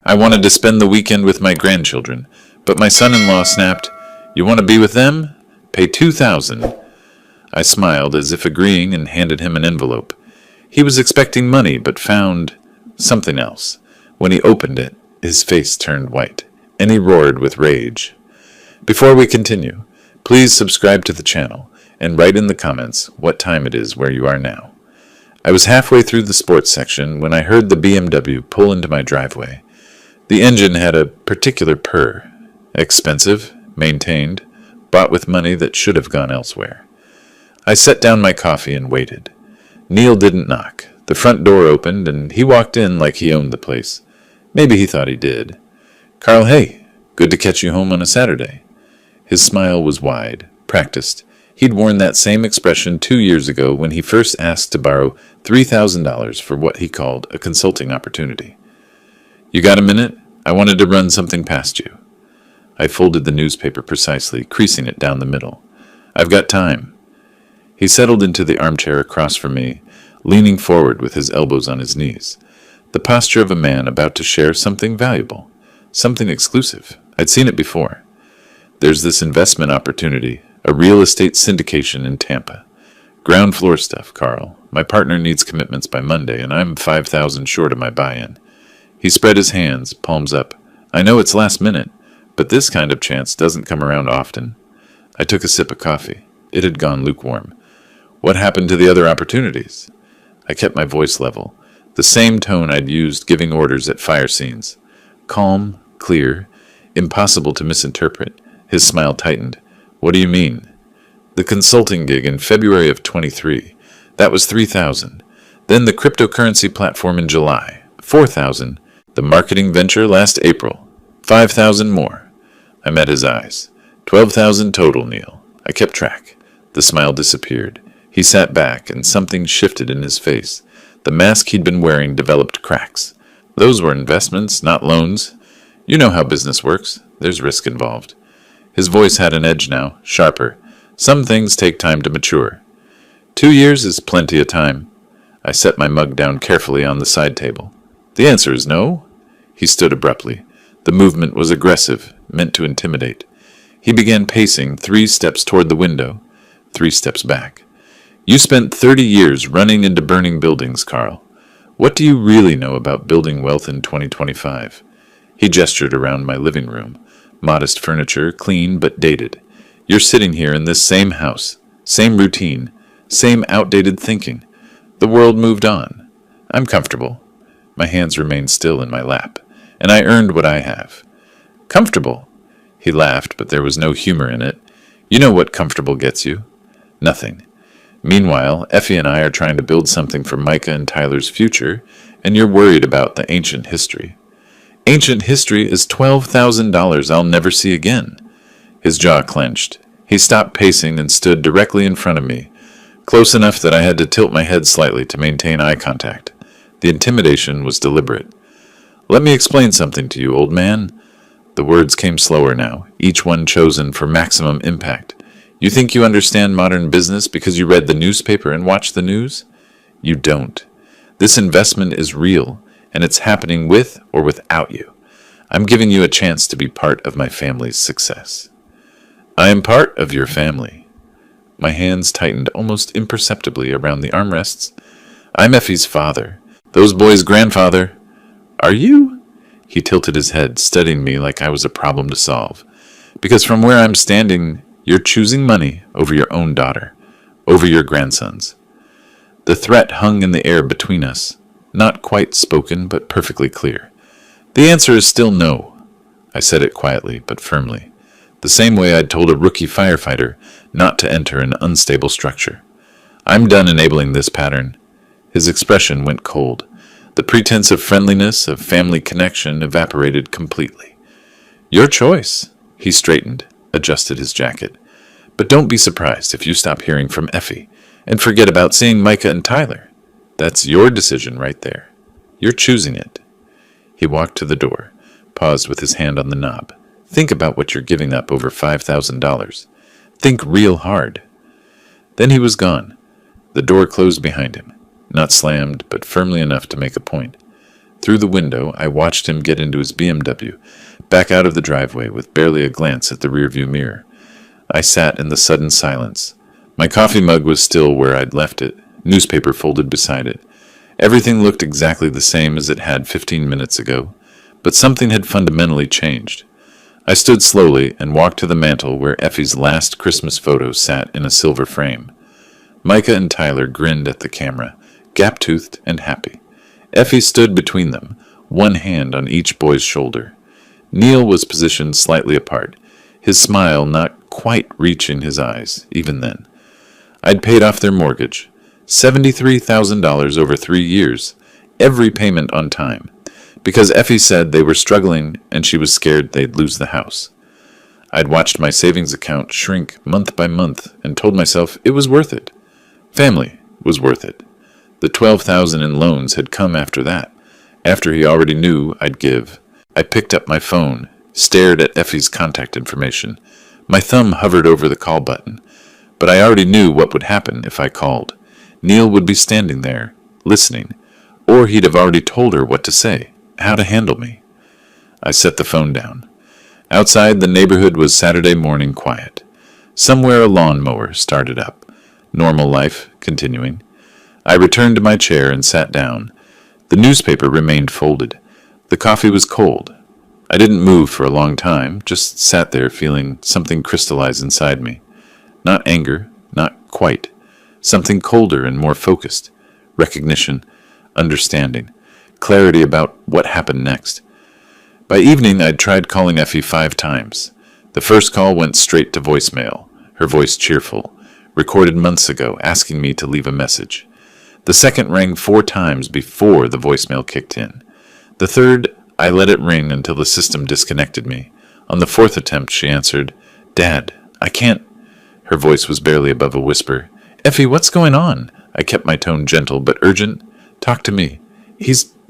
I wanted to spend the weekend with my grandchildren, but my son-in-law snapped, "You want to be with them? Pay $2,000. I smiled as if agreeing and handed him an envelope. He was expecting money, but found something else. When he opened it, his face turned white, and he roared with rage. Before we continue, please subscribe to the channel and write in the comments what time it is where you are now. I was halfway through the sports section when I heard the BMW pull into my driveway. The engine had a particular purr. Expensive, maintained, bought with money that should have gone elsewhere. I set down my coffee and waited. Neil didn't knock. The front door opened, and he walked in like he owned the place. Maybe he thought he did. "Carl, hey, good to catch you home on a Saturday." His smile was wide, practiced. He'd worn that same expression 2 years ago when he first asked to borrow $3,000 for what he called a consulting opportunity. "You got a minute? I wanted to run something past you." I folded the newspaper precisely, creasing it down the middle. "I've got time." He settled into the armchair across from me, leaning forward with his elbows on his knees. The posture of a man about to share something valuable, something exclusive. I'd seen it before. "There's this investment opportunity, a real estate syndication in Tampa. Ground floor stuff, Carl. My partner needs commitments by Monday, and I'm $5,000 short of my buy-in." He spread his hands, palms up. "I know it's last minute, but this kind of chance doesn't come around often." I took a sip of coffee. It had gone lukewarm. "What happened to the other opportunities?" I kept my voice level, the same tone I'd used giving orders at fire scenes. Calm, clear, impossible to misinterpret. His smile tightened. "What do you mean?" "The consulting gig in February of 23. That was $3,000. Then the cryptocurrency platform in July. $4,000. The marketing venture last April. $5,000 more." I met his eyes. $12,000 total, Neil. I kept track. The smile disappeared. He sat back, and something shifted in his face. The mask he'd been wearing developed cracks. "Those were investments, not loans. You know how business works. There's risk involved." His voice had an edge now, sharper. "Some things take time to mature." 2 years is plenty of time." I set my mug down carefully on the side table. "The answer is no." He stood abruptly. The movement was aggressive, meant to intimidate. He began pacing 3 steps toward the window, 3 steps back. "You spent 30 years running into burning buildings, Carl. What do you really know about building wealth in 2025? He gestured around my living room. Modest furniture, clean but dated. "You're sitting here in this same house, same routine, same outdated thinking. The world moved on. I'm comfortable." My hands remained still in my lap, and I earned what I have. "Comfortable?" He laughed, but there was no humor in it. "You know what comfortable gets you. Nothing. Meanwhile, Effie and I are trying to build something for Micah and Tyler's future, and you're worried about the ancient history." "Ancient history is $12,000 I'll never see again." His jaw clenched. He stopped pacing and stood directly in front of me, close enough that I had to tilt my head slightly to maintain eye contact. The intimidation was deliberate. "Let me explain something to you, old man." The words came slower now, each one chosen for maximum impact. "You think you understand modern business because you read the newspaper and watched the news? You don't. This investment is real, and it's happening with or without you. I'm giving you a chance to be part of my family's success." "I am part of your family." My hands tightened almost imperceptibly around the armrests. "I'm Effie's father. Those boys' grandfather." "Are you?" He tilted his head, studying me like I was a problem to solve. "Because from where I'm standing, you're choosing money over your own daughter, over your grandsons." The threat hung in the air between us, not quite spoken, but perfectly clear. "The answer is still no." I said it quietly, but firmly, the same way I'd told a rookie firefighter not to enter an unstable structure. "I'm done enabling this pattern." His expression went cold. The pretense of friendliness, of family connection, evaporated completely. "Your choice." He straightened, adjusted his jacket. "But don't be surprised if you stop hearing from Effie and forget about seeing Micah and Tyler. That's your decision right there. You're choosing it." He walked to the door, paused with his hand on the knob. "Think about what you're giving up over $5,000. Think real hard." Then he was gone. The door closed behind him, not slammed, but firmly enough to make a point. Through the window, I watched him get into his BMW, back out of the driveway with barely a glance at the rearview mirror. I sat in the sudden silence. My coffee mug was still where I'd left it, newspaper folded beside it. Everything looked exactly the same as it had 15 minutes ago, but something had fundamentally changed. I stood slowly and walked to the mantel where Effie's last Christmas photo sat in a silver frame. Micah and Tyler grinned at the camera, gap-toothed and happy. Effie stood between them, one hand on each boy's shoulder. Neil was positioned slightly apart, his smile not quite reaching his eyes, even then. I'd paid off their mortgage, $73,000 over 3 years, every payment on time, because Effie said they were struggling and she was scared they'd lose the house. I'd watched my savings account shrink month by month and told myself it was worth it. Family was worth it. The $12,000 in loans had come after that, after he already knew I'd give. I picked up my phone, stared at Effie's contact information. My thumb hovered over the call button, but I already knew what would happen if I called. Neil would be standing there, listening, or he'd have already told her what to say, how to handle me. I set the phone down. Outside, the neighborhood was Saturday morning quiet. Somewhere a lawnmower started up. Normal life continuing. I returned to my chair and sat down. The newspaper remained folded. The coffee was cold. I didn't move for a long time, just sat there feeling something crystallize inside me. Not anger, not quite. Something colder and more focused. Recognition, understanding, clarity about what happened next. By evening, I'd tried calling Effie 5 times. The first call went straight to voicemail, her voice cheerful, recorded months ago, asking me to leave a message. The second rang 4 times before the voicemail kicked in. The third, I let it ring until the system disconnected me. On the 4th attempt, she answered, "Dad, I can't." Her voice was barely above a whisper. "Effie, what's going on?" I kept my tone gentle but urgent. "Talk to me.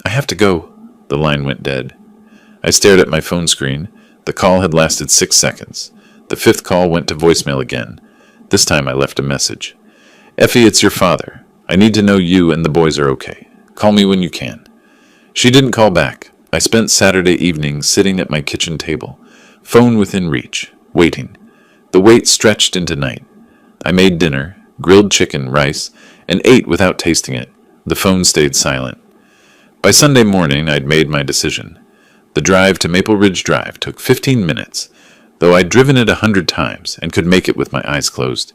I have to go." The line went dead. I stared at my phone screen. The call had lasted 6 seconds. The 5th call went to voicemail again. This time I left a message. "Effie, it's your father. I need to know you and the boys are okay. Call me when you can." She didn't call back. I spent Saturday evening sitting at my kitchen table, phone within reach, waiting. The wait stretched into night. I made dinner, grilled chicken, rice, and ate without tasting it. The phone stayed silent. By Sunday morning, I'd made my decision. The drive to Maple Ridge Drive took 15 minutes, though I'd driven it 100 times and could make it with my eyes closed.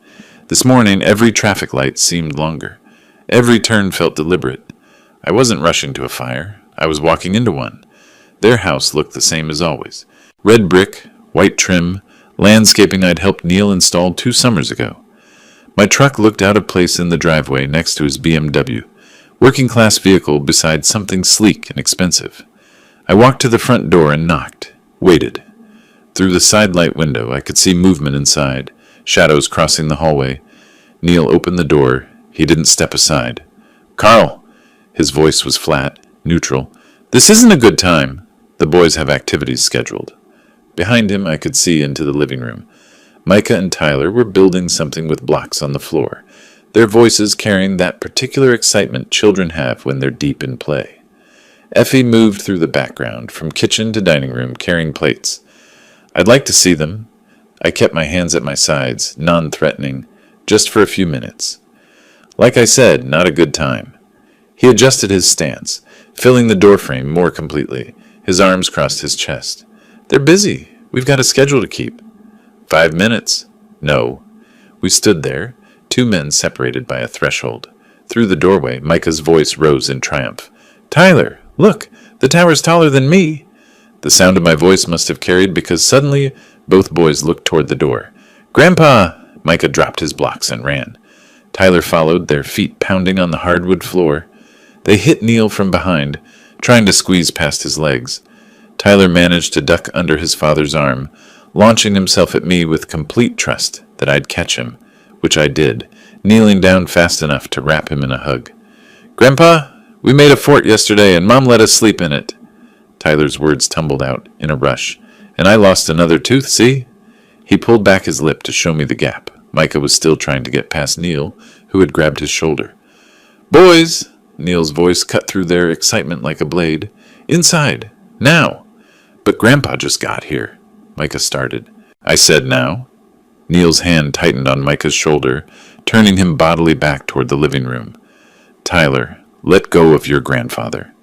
This morning, every traffic light seemed longer. Every turn felt deliberate. I wasn't rushing to a fire. I was walking into one. Their house looked the same as always. Red brick, white trim, landscaping I'd helped Neil install 2 summers ago. My truck looked out of place in the driveway next to his BMW, working-class vehicle beside something sleek and expensive. I walked to the front door and knocked, waited. Through the sidelight window, I could see movement inside, shadows crossing the hallway. Neil opened the door. He didn't step aside. "Carl!" His voice was flat, neutral. "This isn't a good time. The boys have activities scheduled." Behind him, I could see into the living room. Micah and Tyler were building something with blocks on the floor, their voices carrying that particular excitement children have when they're deep in play. Effie moved through the background, from kitchen to dining room, carrying plates. I'd like to see them. I kept my hands at my sides, non-threatening, just for a few minutes. Like I said, not a good time. He adjusted his stance, filling the doorframe more completely. His arms crossed his chest. "They're busy. We've got a schedule to keep." 5 minutes. No. We stood there, 2 men separated by a threshold. Through the doorway, Micah's voice rose in triumph. "Tyler, look, the tower's taller than me." The sound of my voice must have carried because suddenly both boys looked toward the door. "Grandpa!" Micah dropped his blocks and ran. Tyler followed, their feet pounding on the hardwood floor. They hit Neil from behind, trying to squeeze past his legs. Tyler managed to duck under his father's arm, launching himself at me with complete trust that I'd catch him, which I did, kneeling down fast enough to wrap him in a hug. "Grandpa, we made a fort yesterday and Mom let us sleep in it." Tyler's words tumbled out in a rush. "And I lost another tooth, see?" He pulled back his lip to show me the gap. Micah was still trying to get past Neil, who had grabbed his shoulder. "Boys!" Neil's voice cut through their excitement like a blade. Inside. Now. But Grandpa just got here. Micah started. I said now. Neil's hand tightened on Micah's shoulder, turning him bodily back toward the living room. Tyler, let go of your grandfather.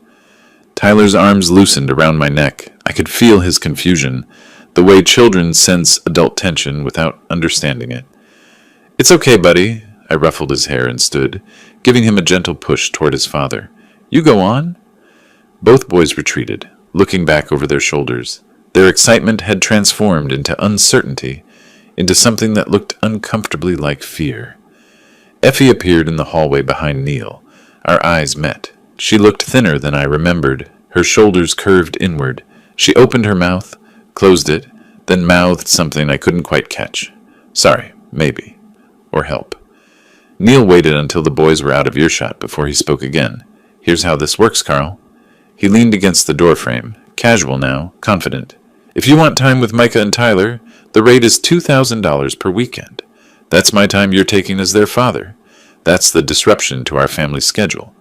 Tyler's arms loosened around my neck. I could feel his confusion, the way children sense adult tension without understanding it. It's okay, buddy. I ruffled his hair and stood, giving him a gentle push toward his father. You go on. Both boys retreated, looking back over their shoulders. Their excitement had transformed into uncertainty, into something that looked uncomfortably like fear. Effie appeared in the hallway behind Neil. Our eyes met. She looked thinner than I remembered, her shoulders curved inward. She opened her mouth, closed it, then mouthed something I couldn't quite catch. Sorry, maybe. Or help. Neil waited until the boys were out of earshot before he spoke again. Here's how this works, Carl. He leaned against the doorframe, casual now, confident. If you want time with Micah and Tyler, the rate is $2,000 per weekend. That's my time you're taking as their father. That's the disruption to our family schedule.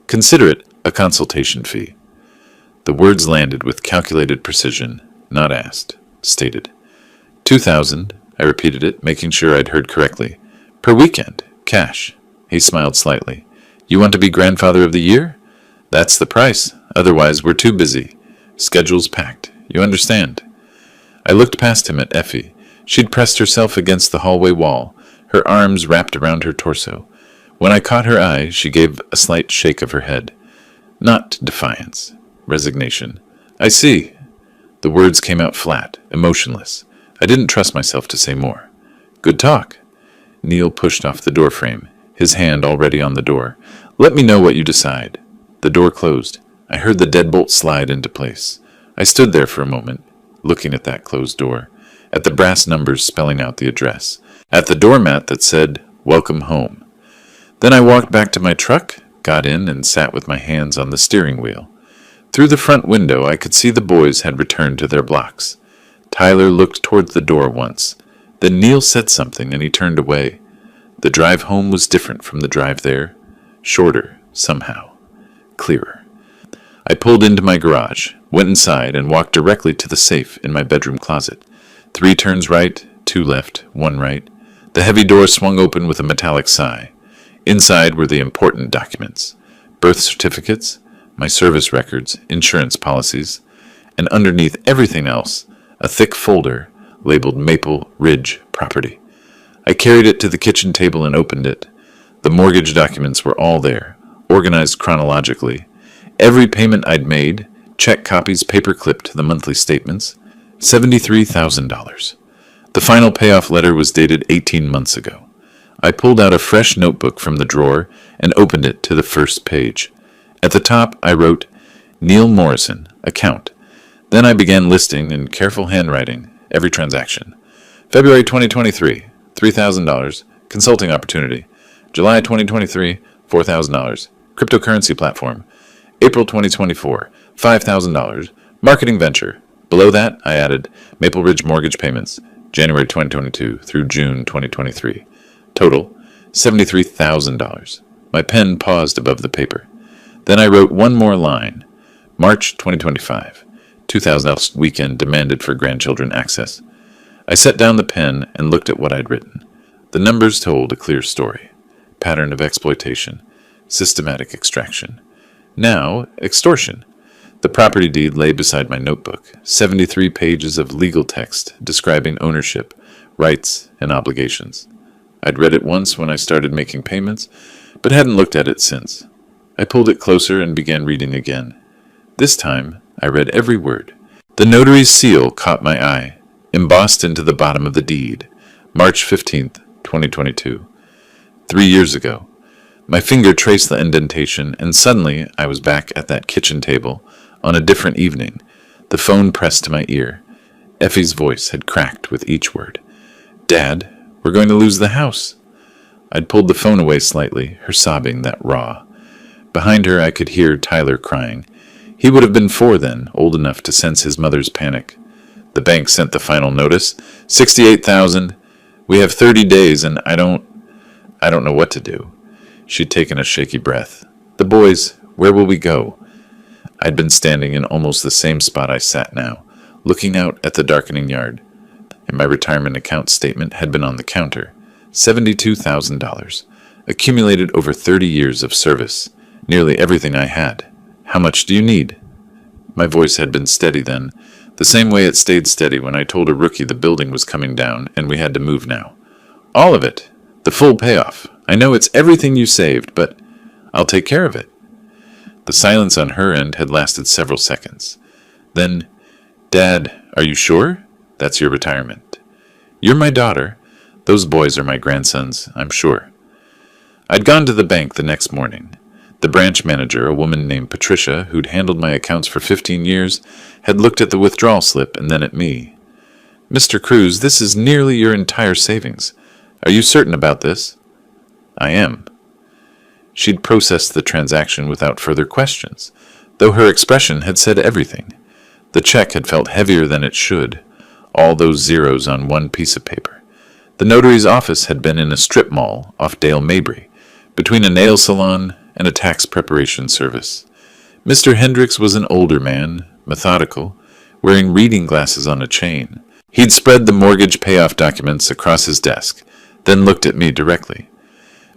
Consider it a consultation fee. The words landed with calculated precision, not asked, stated. 2,000, I repeated it, making sure I'd heard correctly. Per weekend, cash. He smiled slightly. You want to be grandfather of the year? That's the price. Otherwise, we're too busy. Schedule's packed. You understand? I looked past him at Effie. She'd pressed herself against the hallway wall, her arms wrapped around her torso. When I caught her eye, she gave a slight shake of her head. Not defiance. Resignation. I see. The words came out flat, emotionless. I didn't trust myself to say more. Good talk. Neil pushed off the doorframe, his hand already on the door. Let me know what you decide. The door closed. I heard the deadbolt slide into place. I stood there for a moment, looking at that closed door, at the brass numbers spelling out the address, at the doormat that said, Welcome home. Then I walked back to my truck, got in, and sat with my hands on the steering wheel. Through the front window, I could see the boys had returned to their blocks. Tyler looked toward the door once. Then Neil said something, and he turned away. The drive home was different from the drive there. Shorter, somehow. Clearer. I pulled into my garage, went inside, and walked directly to the safe in my bedroom closet. 3 turns right, 2 left, 1 right. The heavy door swung open with a metallic sigh. Inside were the important documents. Birth certificates, my service records, insurance policies, and underneath everything else, a thick folder labeled Maple Ridge Property. I carried it to the kitchen table and opened it. The mortgage documents were all there, organized chronologically. Every payment I'd made, check copies paper-clipped to the monthly statements, $73,000. The final payoff letter was dated 18 months ago. I pulled out a fresh notebook from the drawer and opened it to the first page. At the top, I wrote, Neil Morrison, account. Then I began listing in careful handwriting every transaction. February 2023, $3,000, consulting opportunity. July 2023, $4,000, cryptocurrency platform. April 2024, $5,000, marketing venture. Below that, I added Maple Ridge mortgage payments, January 2022 through June 2023. Total, $73,000. My pen paused above the paper. Then I wrote one more line. March 2025. $2,000 weekend demanded for grandchildren access. I set down the pen and looked at what I'd written. The numbers told a clear story. Pattern of exploitation. Systematic extraction. Now, extortion. The property deed lay beside my notebook. 73 pages of legal text describing ownership, rights, and obligations. I'd read it once when I started making payments, but hadn't looked at it since. I pulled it closer and began reading again. This time, I read every word. The notary's seal caught my eye, embossed into the bottom of the deed. March 15th, 2022. 3 years ago. My finger traced the indentation, and suddenly I was back at that kitchen table on a different evening, the phone pressed to my ear. Effie's voice had cracked with each word. Dad, we're going to lose the house. I'd pulled the phone away slightly, her sobbing that raw. Behind her I could hear Tyler crying. He would have been 4 then, old enough to sense his mother's panic. The bank sent the final notice. $68,000. We have 30 days, and I don't know what to do. She'd taken a shaky breath. The boys, where will we go? I'd been standing in almost the same spot I sat now, looking out at the darkening yard, and my retirement account statement had been on the counter. $72,000, accumulated over 30 years of service, nearly everything I had. How much do you need? My voice had been steady then, the same way it stayed steady when I told a rookie the building was coming down and we had to move now. All of it. The full payoff. I know it's everything you saved, but I'll take care of it. The silence on her end had lasted several seconds. Then, Dad, are you sure? That's your retirement. You're my daughter. Those boys are my grandsons, I'm sure. I'd gone to the bank the next morning. The branch manager, a woman named Patricia, who'd handled my accounts for 15 years, had looked at the withdrawal slip and then at me. Mr. Cruz, this is nearly your entire savings. Are you certain about this? I am. She'd processed the transaction without further questions, though her expression had said everything. The check had felt heavier than it should, all those zeros on one piece of paper. The notary's office had been in a strip mall off Dale Mabry, between a nail salon and a tax preparation service. Mr. Hendricks was an older man, methodical, wearing reading glasses on a chain. He'd spread the mortgage payoff documents across his desk, then looked at me directly.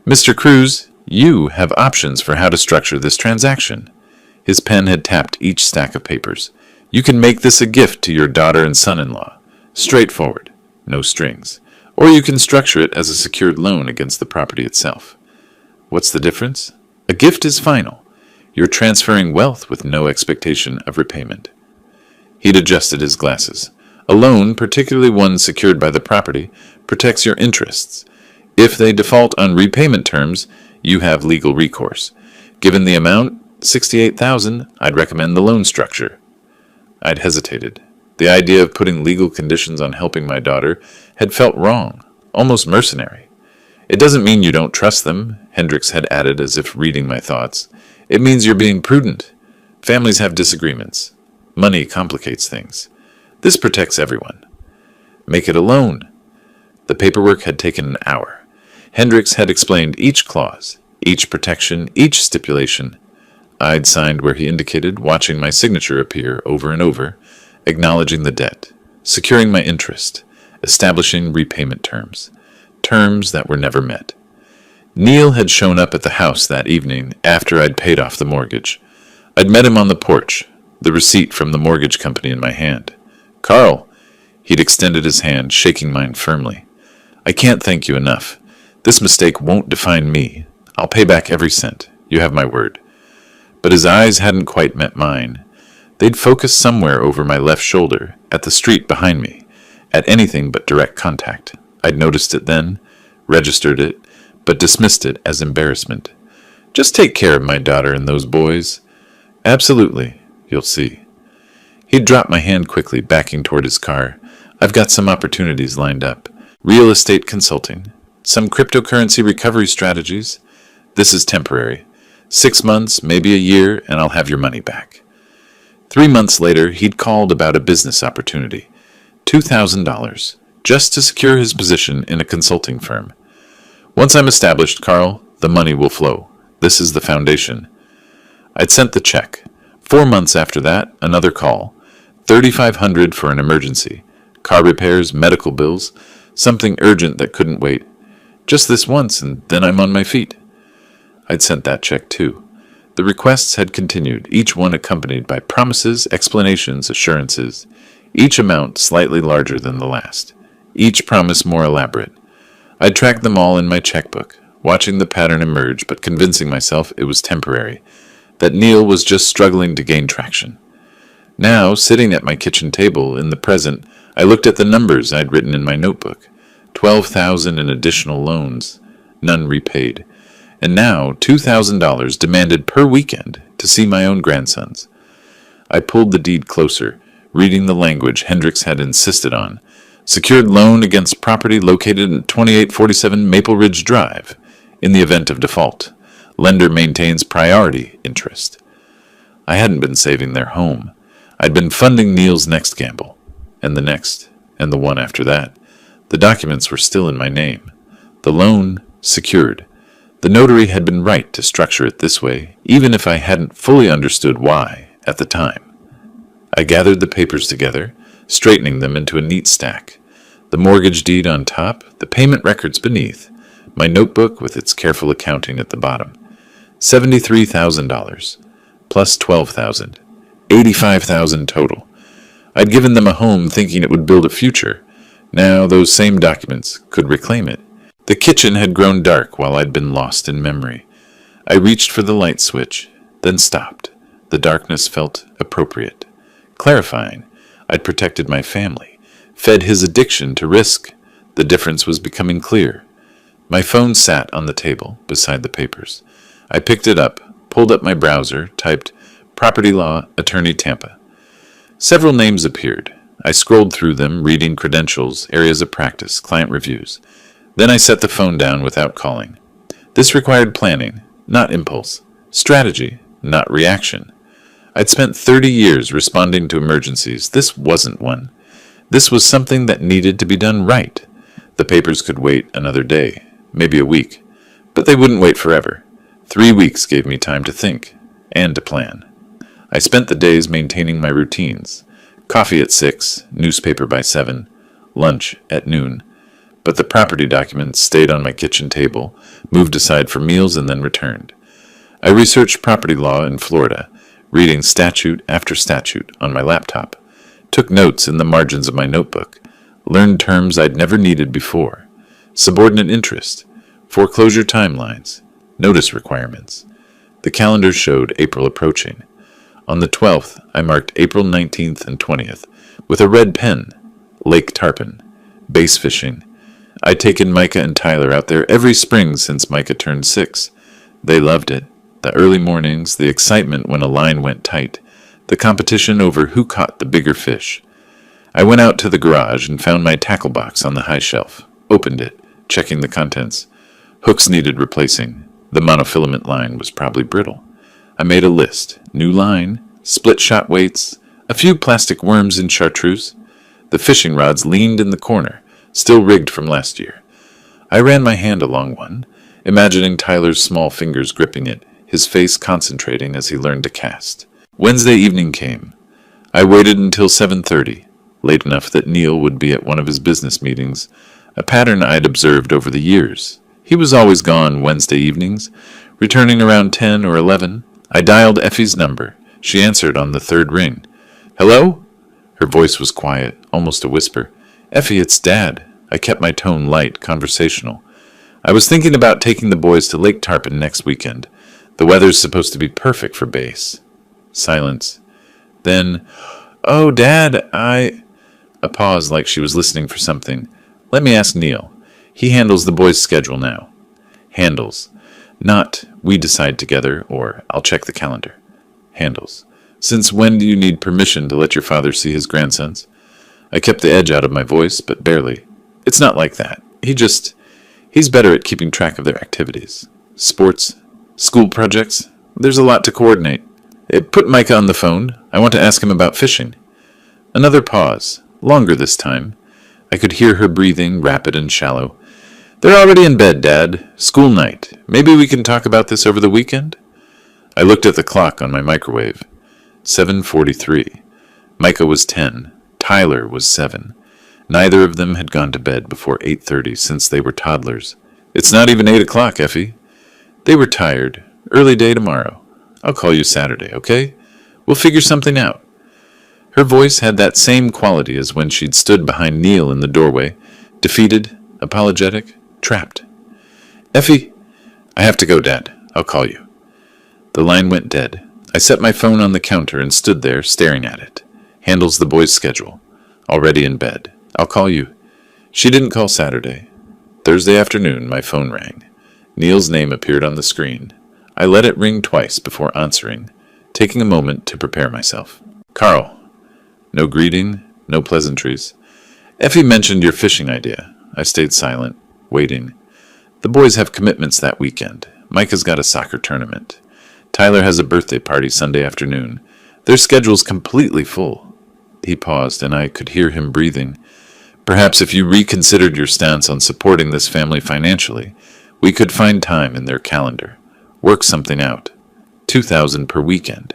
Mr. Cruz, you have options for how to structure this transaction. His pen had tapped each stack of papers. You can make this a gift to your daughter and son-in-law. Straightforward, no strings. Or you can structure it as a secured loan against the property itself. What's the difference? A gift is final. You're transferring wealth with no expectation of repayment. He'd adjusted his glasses. A loan, particularly one secured by the property, protects your interests. If they default on repayment terms, you have legal recourse. Given the amount, $68,000, I'd recommend the loan structure. I'd hesitated. The idea of putting legal conditions on helping my daughter had felt wrong, almost mercenary. It doesn't mean you don't trust them, Hendricks had added as if reading my thoughts. It means you're being prudent. Families have disagreements. Money complicates things. This protects everyone. Make it a loan. The paperwork had taken an hour. Hendricks had explained each clause, each protection, each stipulation. I'd signed where he indicated, watching my signature appear over and over, acknowledging the debt, securing my interest, establishing repayment terms. Terms that were never met. Neil had shown up at the house that evening after I'd paid off the mortgage. I'd met him on the porch, the receipt from the mortgage company in my hand. Carl, he'd extended his hand, shaking mine firmly. I can't thank you enough. This mistake won't define me. I'll pay back every cent. You have my word. But his eyes hadn't quite met mine. They'd focused somewhere over my left shoulder, at the street behind me, at anything but direct contact. I'd noticed it then, registered it, but dismissed it as embarrassment. Just take care of my daughter and those boys. Absolutely, you'll see. He'd dropped my hand quickly, backing toward his car. I've got some opportunities lined up. Real estate consulting. Some cryptocurrency recovery strategies. This is temporary. 6 months, maybe a year, and I'll have your money back. 3 months later, he'd called about a business opportunity. $2,000. Just to secure his position in a consulting firm. Once I'm established, Carl, the money will flow. This is the foundation. I'd sent the check. 4 months after that, another call. $3,500 for an emergency. Car repairs, medical bills, something urgent that couldn't wait. Just this once, and then I'm on my feet. I'd sent that check too. The requests had continued, each one accompanied by promises, explanations, assurances, each amount slightly larger than the last. Each promise more elaborate. I tracked them all in my checkbook, watching the pattern emerge but convincing myself it was temporary, that Neil was just struggling to gain traction. Now, sitting at my kitchen table in the present, I looked at the numbers I'd written in my notebook. $12,000 in additional loans, none repaid, and now $2,000 demanded per weekend to see my own grandsons. I pulled the deed closer, reading the language Hendricks had insisted on. Secured loan against property located at 2847 Maple Ridge Drive. In the event of default, lender maintains priority interest. I hadn't been saving their home. I'd been funding Neil's next gamble, and the next, and the one after that. The documents were still in my name. The loan secured. The notary had been right to structure it this way, even if I hadn't fully understood why at the time. I gathered the papers together, straightening them into a neat stack. The mortgage deed on top, the payment records beneath, my notebook with its careful accounting at the bottom. $73,000, plus $12,000, $85,000 total. I'd given them a home thinking it would build a future. Now those same documents could reclaim it. The kitchen had grown dark while I'd been lost in memory. I reached for the light switch, then stopped. The darkness felt appropriate, clarifying. I'd protected my family, fed his addiction to risk. The difference was becoming clear. My phone sat on the table beside the papers. I picked it up, pulled up my browser, typed Property Law Attorney Tampa. Several names appeared. I scrolled through them, reading credentials, areas of practice, client reviews. Then I set the phone down without calling. This required planning, not impulse. Strategy, not reaction. I'd spent 30 years responding to emergencies. This wasn't one. This was something that needed to be done right. The papers could wait another day, maybe a week. But they wouldn't wait forever. 3 weeks gave me time to think and to plan. I spent the days maintaining my routines. Coffee at 6, newspaper by 7, lunch at noon. But the property documents stayed on my kitchen table, moved aside for meals, and then returned. I researched property law in Florida, reading statute after statute on my laptop, took notes in the margins of my notebook, learned terms I'd never needed before, subordinate interest, foreclosure timelines, notice requirements. The calendar showed April approaching. On the 12th, I marked April 19th and 20th with a red pen. Lake Tarpon, bass fishing. I'd taken Micah and Tyler out there every spring since Micah turned 6. They loved it. The early mornings, the excitement when a line went tight, the competition over who caught the bigger fish. I went out to the garage and found my tackle box on the high shelf, opened it, checking the contents. Hooks needed replacing. The monofilament line was probably brittle. I made a list. New line, split shot weights, a few plastic worms in chartreuse. The fishing rods leaned in the corner, still rigged from last year. I ran my hand along one, imagining Tyler's small fingers gripping it, his face concentrating as he learned to cast. Wednesday evening came. I waited until 7:30, late enough that Neil would be at one of his business meetings, a pattern I'd observed over the years. He was always gone Wednesday evenings, returning around 10 or 11. I dialed Effie's number. She answered on the third ring. "Hello?" Her voice was quiet, almost a whisper. "Effie, it's Dad." I kept my tone light, conversational. "I was thinking about taking the boys to Lake Tarpon next weekend. The weather's supposed to be perfect for base." Silence. Then, "Oh, Dad, A pause like she was listening for something. "Let me ask Neil. He handles the boys' schedule now." Handles. Not, "we decide together," or "I'll check the calendar." Handles. "Since when do you need permission to let your father see his grandsons?" I kept the edge out of my voice, but barely. "It's not like that. He's better at keeping track of their activities. Sports, school projects. There's a lot to coordinate." Put Micah on the phone. I want to ask him about fishing." Another pause, longer this time. I could hear her breathing, rapid and shallow. "They're already in bed, Dad. School night. Maybe we can talk about this over the weekend?" I looked at the clock on my microwave. 7:43. Micah was 10. Tyler was 7. Neither of them had gone to bed before 8:30 since they were toddlers. "It's not even 8 o'clock, Effie." They were tired. "Early day tomorrow. I'll call you Saturday, okay? We'll figure something out." Her voice had that same quality as when she'd stood behind Neil in the doorway, defeated, apologetic, trapped. "Effie, I have to go, Dad. I'll call you." The line went dead. I set my phone on the counter and stood there staring at it. Handles the boys' schedule. Already in bed. "I'll call you." She didn't call Saturday. Thursday afternoon, my phone rang. Neil's name appeared on the screen. I let it ring twice before answering, taking a moment to prepare myself. "Carl." No greeting, no pleasantries. "Effie mentioned your fishing idea." I stayed silent, waiting. "The boys have commitments that weekend. Micah's got a soccer tournament. Tyler has a birthday party Sunday afternoon. Their schedule's completely full." He paused, and I could hear him breathing. "Perhaps if you reconsidered your stance on supporting this family financially, we could find time in their calendar. Work something out. $2,000 per weekend.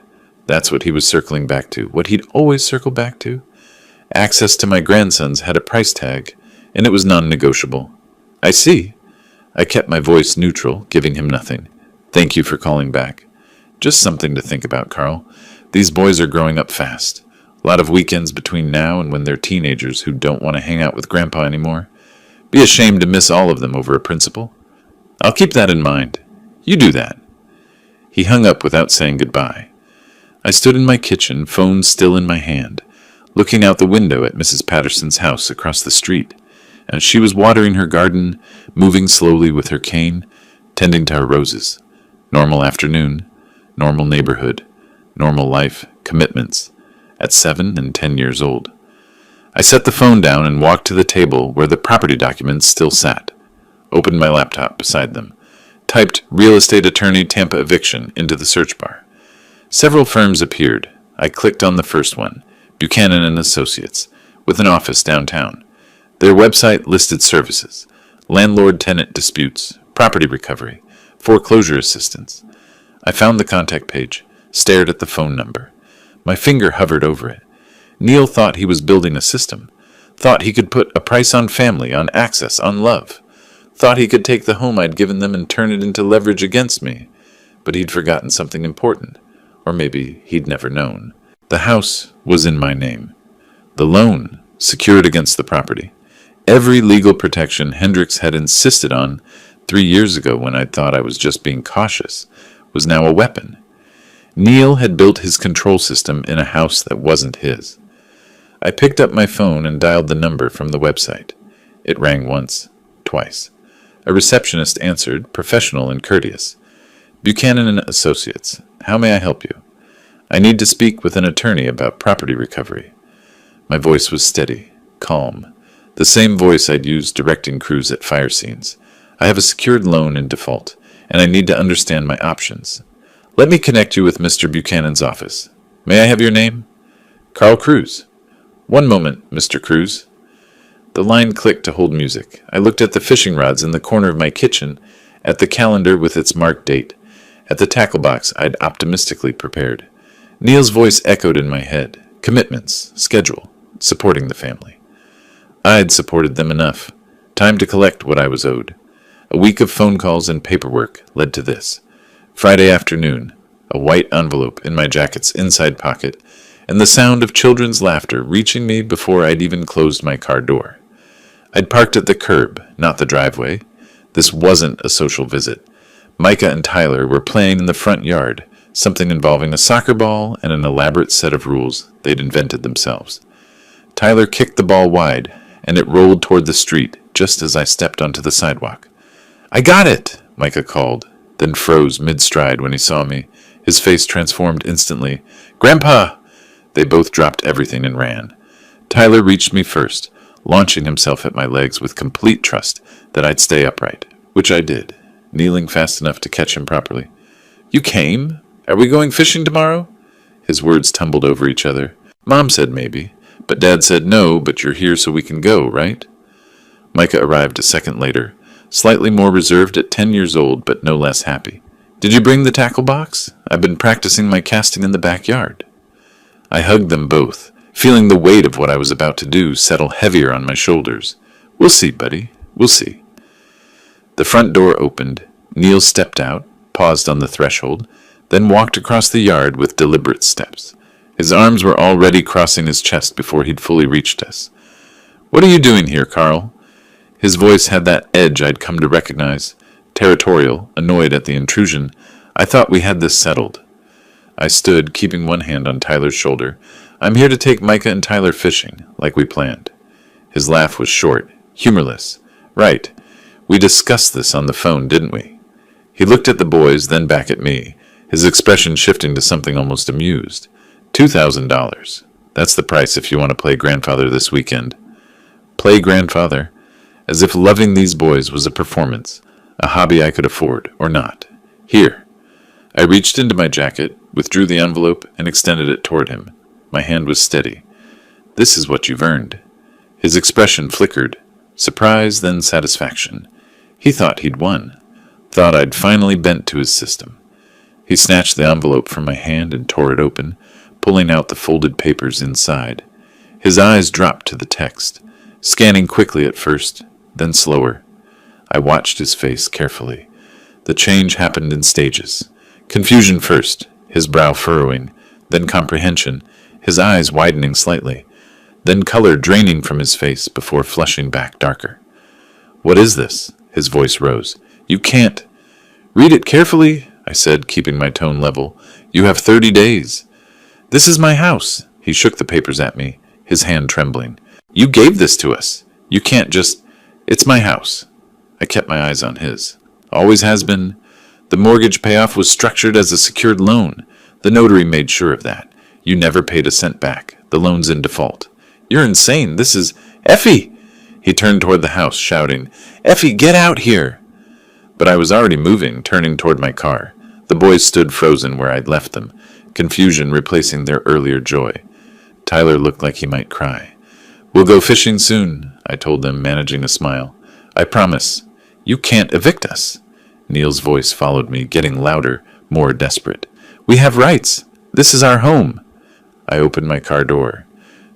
That's what he was circling back to, what he'd always circle back to. Access to my grandsons had a price tag, and it was non-negotiable. I see. I kept my voice neutral, giving him nothing. Thank you for calling back. Just something to think about, Carl. These boys are growing up fast. A lot of weekends between now and when they're teenagers who don't want to hang out with Grandpa anymore. Be ashamed to miss all of them over a principle. I'll keep that in mind. You do that. He hung up without saying goodbye. I stood in my kitchen, phone still in my hand, looking out the window at Mrs. Patterson's house across the street, and she was watering her garden, moving slowly with her cane, tending to her roses. Normal afternoon, normal neighborhood, normal life, commitments, at 7 and 10 years old. I set the phone down and walked to the table where the property documents still sat, opened my laptop beside them, typed real estate attorney Tampa eviction into the search bar. Several firms appeared. I clicked on the first one, Buchanan and Associates, with an office downtown. Their website listed services, landlord-tenant disputes, property recovery, foreclosure assistance. I found the contact page, stared at the phone number. My finger hovered over it. Neil thought he was building a system, thought he could put a price on family, on access, on love, thought he could take the home I'd given them and turn it into leverage against me. But he'd forgotten something important, or maybe he'd never known. The house was in my name. The loan secured against the property. Every legal protection Hendricks had insisted on 3 years ago when I thought I was just being cautious was now a weapon. Neil had built his control system in a house that wasn't his. I picked up my phone and dialed the number from the website. It rang once, twice. A receptionist answered, professional and courteous. Buchanan and Associates, how may I help you? I need to speak with an attorney about property recovery. My voice was steady, calm, the same voice I'd used directing crews at fire scenes. I have a secured loan in default, and I need to understand my options. Let me connect you with Mr. Buchanan's office. May I have your name? Carl Cruz. One moment, Mr. Cruz. The line clicked to hold music. I looked at the fishing rods in the corner of my kitchen, at the calendar with its marked date, at the tackle box I'd optimistically prepared. Neil's voice echoed in my head. Commitments, schedule, supporting the family. I'd supported them enough. Time to collect what I was owed. A week of phone calls and paperwork led to this. Friday afternoon, a white envelope in my jacket's inside pocket, and the sound of children's laughter reaching me before I'd even closed my car door. I'd parked at the curb, not the driveway. This wasn't a social visit. Micah and Tyler were playing in the front yard, something involving a soccer ball and an elaborate set of rules they'd invented themselves. Tyler kicked the ball wide, and it rolled toward the street just as I stepped onto the sidewalk. I got it, Micah called, then froze mid-stride when he saw me. His face transformed instantly. Grandpa! They both dropped everything and ran. Tyler reached me first, launching himself at my legs with complete trust that I'd stay upright, which I did, kneeling fast enough to catch him properly. You came? Are we going fishing tomorrow? His words tumbled over each other. Mom said maybe, but Dad said no, but you're here so we can go, right? Micah arrived a second later, slightly more reserved at 10 years old, but no less happy. Did you bring the tackle box? I've been practicing my casting in the backyard. I hugged them both, feeling the weight of what I was about to do settle heavier on my shoulders. We'll see, buddy. We'll see. The front door opened. Neil stepped out, paused on the threshold, then walked across the yard with deliberate steps. His arms were already crossing his chest before he'd fully reached us. What are you doing here, Carl? His voice had that edge I'd come to recognize. Territorial, annoyed at the intrusion. I thought we had this settled. I stood, keeping one hand on Tyler's shoulder. I'm here to take Micah and Tyler fishing, like we planned. His laugh was short, humorless. Right. We discussed this on the phone, didn't we? He looked at the boys, then back at me, his expression shifting to something almost amused. $2,000. That's the price if you want to play grandfather this weekend. Play grandfather? As if loving these boys was a performance, a hobby I could afford, or not. Here. I reached into my jacket, withdrew the envelope, and extended it toward him. My hand was steady. This is what you've earned. His expression flickered. Surprise, then satisfaction. He thought he'd won. Thought I'd finally bent to his system. He snatched the envelope from my hand and tore it open, pulling out the folded papers inside. His eyes dropped to the text, scanning quickly at first, then slower. I watched his face carefully. The change happened in stages. Confusion first, his brow furrowing, then comprehension, his eyes widening slightly, then color draining from his face before flushing back darker. "What is this?" His voice rose. "You can't." "Read it carefully," I said, keeping my tone level. "You have 30 days. "This is my house." He shook the papers at me, his hand trembling. "You gave this to us. You can't just... It's my house." I kept my eyes on his. "Always has been. The mortgage payoff was structured as a secured loan. The notary made sure of that. You never paid a cent back. The loan's in default." "You're insane. This is... Effie!" He turned toward the house, shouting, "Effie, get out here!" But I was already moving, turning toward my car. The boys stood frozen where I'd left them, confusion replacing their earlier joy. Tyler looked like he might cry. "We'll go fishing soon," I told them, managing a smile. "I promise." "You can't evict us." Neil's voice followed me, getting louder, more desperate. "We have rights. This is our home." I opened my car door.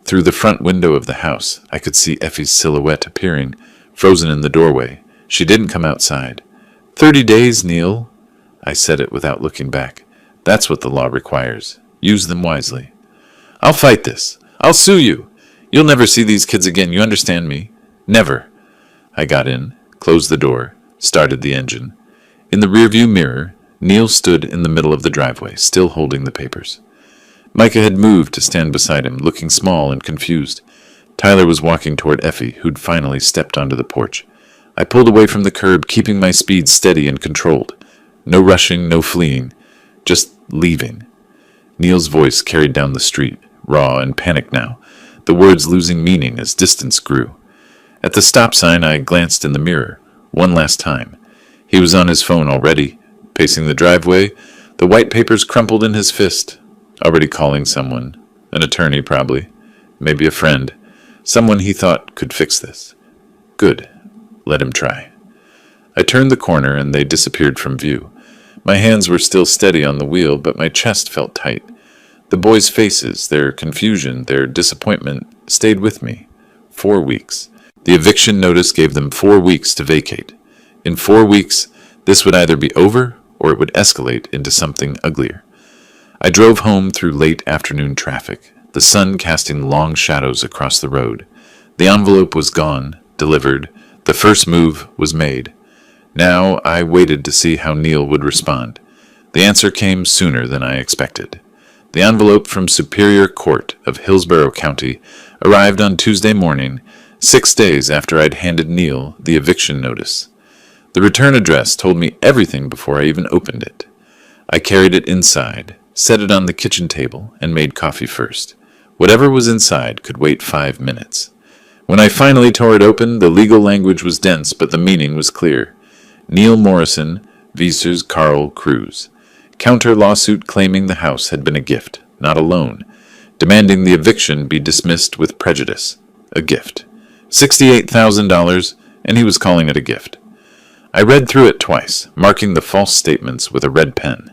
Through the front window of the house, I could see Effie's silhouette appearing, frozen in the doorway. She didn't come outside. 30 days, Neil." I said it without looking back. "That's what the law requires. Use them wisely." "I'll fight this. I'll sue you. You'll never see these kids again, you understand me?" "Never." I got in, closed the door, started the engine. In the rearview mirror, Neil stood in the middle of the driveway, still holding the papers. Micah had moved to stand beside him, looking small and confused. Tyler was walking toward Effie, who'd finally stepped onto the porch. I pulled away from the curb, keeping my speed steady and controlled. No rushing, no fleeing, just leaving. Neil's voice carried down the street, raw and panicked now, the words losing meaning as distance grew. At the stop sign, I glanced in the mirror, one last time. He was on his phone already, pacing the driveway, the white papers crumpled in his fist, already calling someone, an attorney probably, maybe a friend, someone he thought could fix this. Good. Let him try. I turned the corner and they disappeared from view. My hands were still steady on the wheel, but my chest felt tight. The boys' faces, their confusion, their disappointment, stayed with me. 4 weeks. The eviction notice gave them 4 weeks to vacate. In 4 weeks, this would either be over or it would escalate into something uglier. I drove home through late afternoon traffic, the sun casting long shadows across the road. The envelope was gone, delivered. The first move was made. Now I waited to see how Neil would respond. The answer came sooner than I expected. The envelope from Superior Court of Hillsborough County arrived on Tuesday morning, 6 days after I'd handed Neil the eviction notice. The return address told me everything before I even opened it. I carried it inside, set it on the kitchen table, and made coffee first. Whatever was inside could wait 5 minutes. When I finally tore it open, the legal language was dense, but the meaning was clear. Neil Morrison, Viesers Carl Cruz. Counter lawsuit claiming the house had been a gift, not a loan. Demanding the eviction be dismissed with prejudice. A gift. $68,000, and he was calling it a gift. I read through it twice, marking the false statements with a red pen.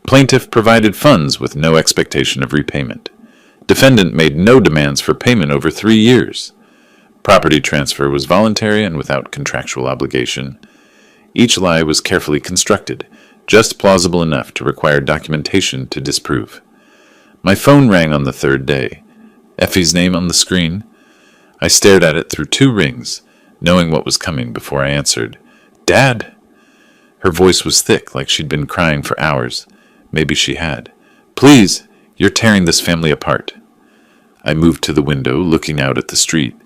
Plaintiff provided funds with no expectation of repayment. Defendant made no demands for payment over 3 years. Property transfer was voluntary and without contractual obligation. Each lie was carefully constructed, just plausible enough to require documentation to disprove. My phone rang on the 3rd day. Effie's name on the screen. I stared at it through 2 rings, knowing what was coming before I answered. "Dad!" Her voice was thick, like she'd been crying for hours. Maybe she had. "Please, you're tearing this family apart." I moved to the window, looking out at the street.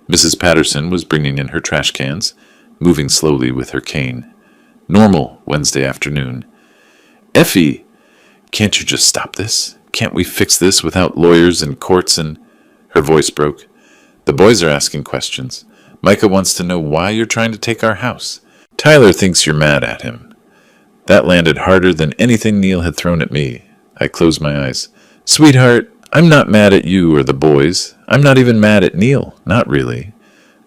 Mrs. Patterson was bringing in her trash cans, moving slowly with her cane. Normal Wednesday afternoon. "Effie, can't you just stop this? Can't we fix this without lawyers and courts and..." Her voice broke. "The boys are asking questions. Micah wants to know why you're trying to take our house. Tyler thinks you're mad at him." That landed harder than anything Neil had thrown at me. I closed my eyes. "Sweetheart, I'm not mad at you or the boys. I'm not even mad at Neil. Not really."